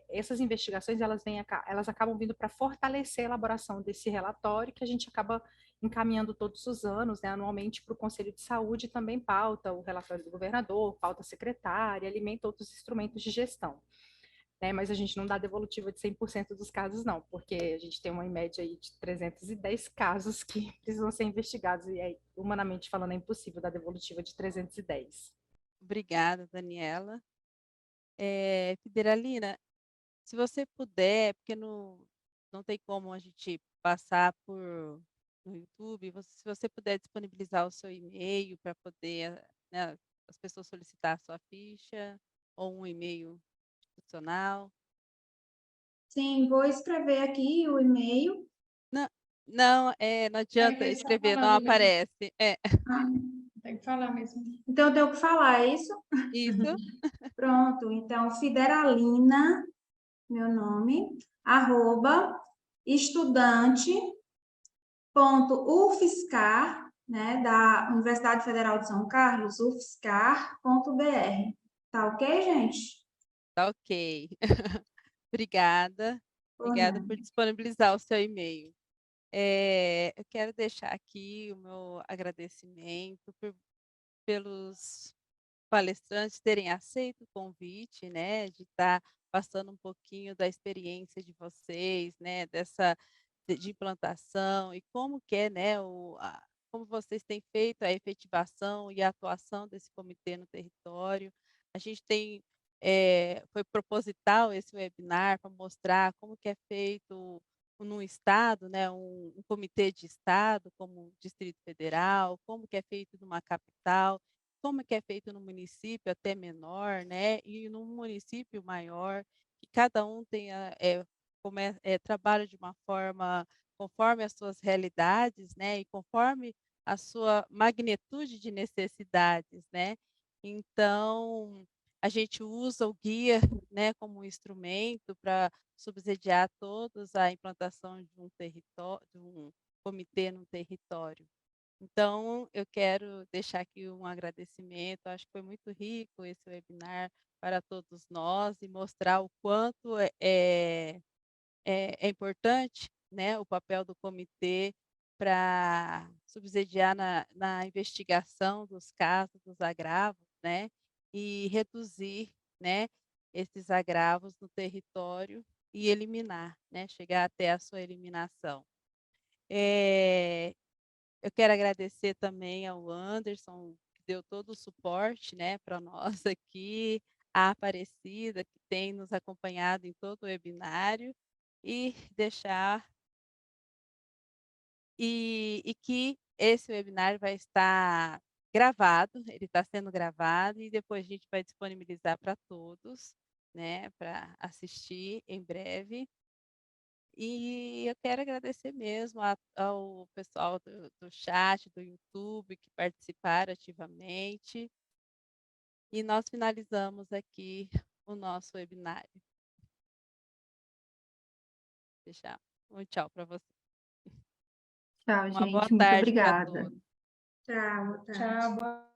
essas investigações, elas acabam vindo para fortalecer a elaboração desse relatório, que a gente acaba encaminhando todos os anos, né, anualmente, para o Conselho de Saúde, e também pauta o relatório do governador, pauta a secretária, alimenta outros instrumentos de gestão. Né, mas a gente não dá devolutiva de 100% dos casos, não, porque a gente tem uma média aí de 310 casos que precisam ser investigados, e aí, humanamente falando, é impossível dar devolutiva de 310. Obrigada, Daniela. Federalina, se você puder, porque não tem como a gente passar no YouTube, se você puder disponibilizar o seu e-mail para poder, né, as pessoas solicitar a sua ficha, ou um e-mail institucional. Sim, vou escrever aqui o e-mail. Não, não adianta que só escrever, não falar mesmo. aparece. Ah, Tem que falar mesmo. então, eu tenho que falar, é isso? Isso. Pronto, então, Federalina, meu nome, @estudante.ufscar, né, da Universidade Federal de São Carlos, ufscar.br. Tá ok, gente? Tá ok. Obrigada. Por Obrigada nada. por disponibilizar o seu e-mail. Eu quero deixar aqui o meu agradecimento pelos palestrantes terem aceito o convite, né, de estar passando um pouquinho da experiência de vocês, né, de implantação, e como que é, né, como vocês têm feito a efetivação e a atuação desse comitê no território. A gente foi proposital esse webinar para mostrar como que é feito num estado, né, um comitê de estado, como o Distrito Federal, como que é feito numa capital, como que é feito no município até menor, né, e num município maior, que cada um trabalha de uma forma conforme as suas realidades, né, e conforme a sua magnitude de necessidades, né. Então, a gente usa o guia, né, como um instrumento para subsidiar todos a implantação de um comitê no território. Então, eu quero deixar aqui um agradecimento, acho que foi muito rico esse webinar para todos nós, e mostrar o quanto é importante, né, o papel do comitê para subsidiar na investigação dos casos, dos agravos, né, e reduzir, né, esses agravos no território, e eliminar, né? Chegar até a sua eliminação. Eu quero agradecer também ao Anderson, que deu todo o suporte, né, para nós aqui, a Aparecida, que tem nos acompanhado em todo o webinário, e deixar e que esse webinar vai estar gravado, ele está sendo gravado, e depois a gente vai disponibilizar para todos, né, para assistir em breve. E eu quero agradecer mesmo ao pessoal do chat, do YouTube, que participaram ativamente. E nós finalizamos aqui o nosso webinário. Deixar um tchau para você. Tchau, Uma boa gente. Muito tarde para obrigada. todos. Tchau, boa tarde. Tchau, boa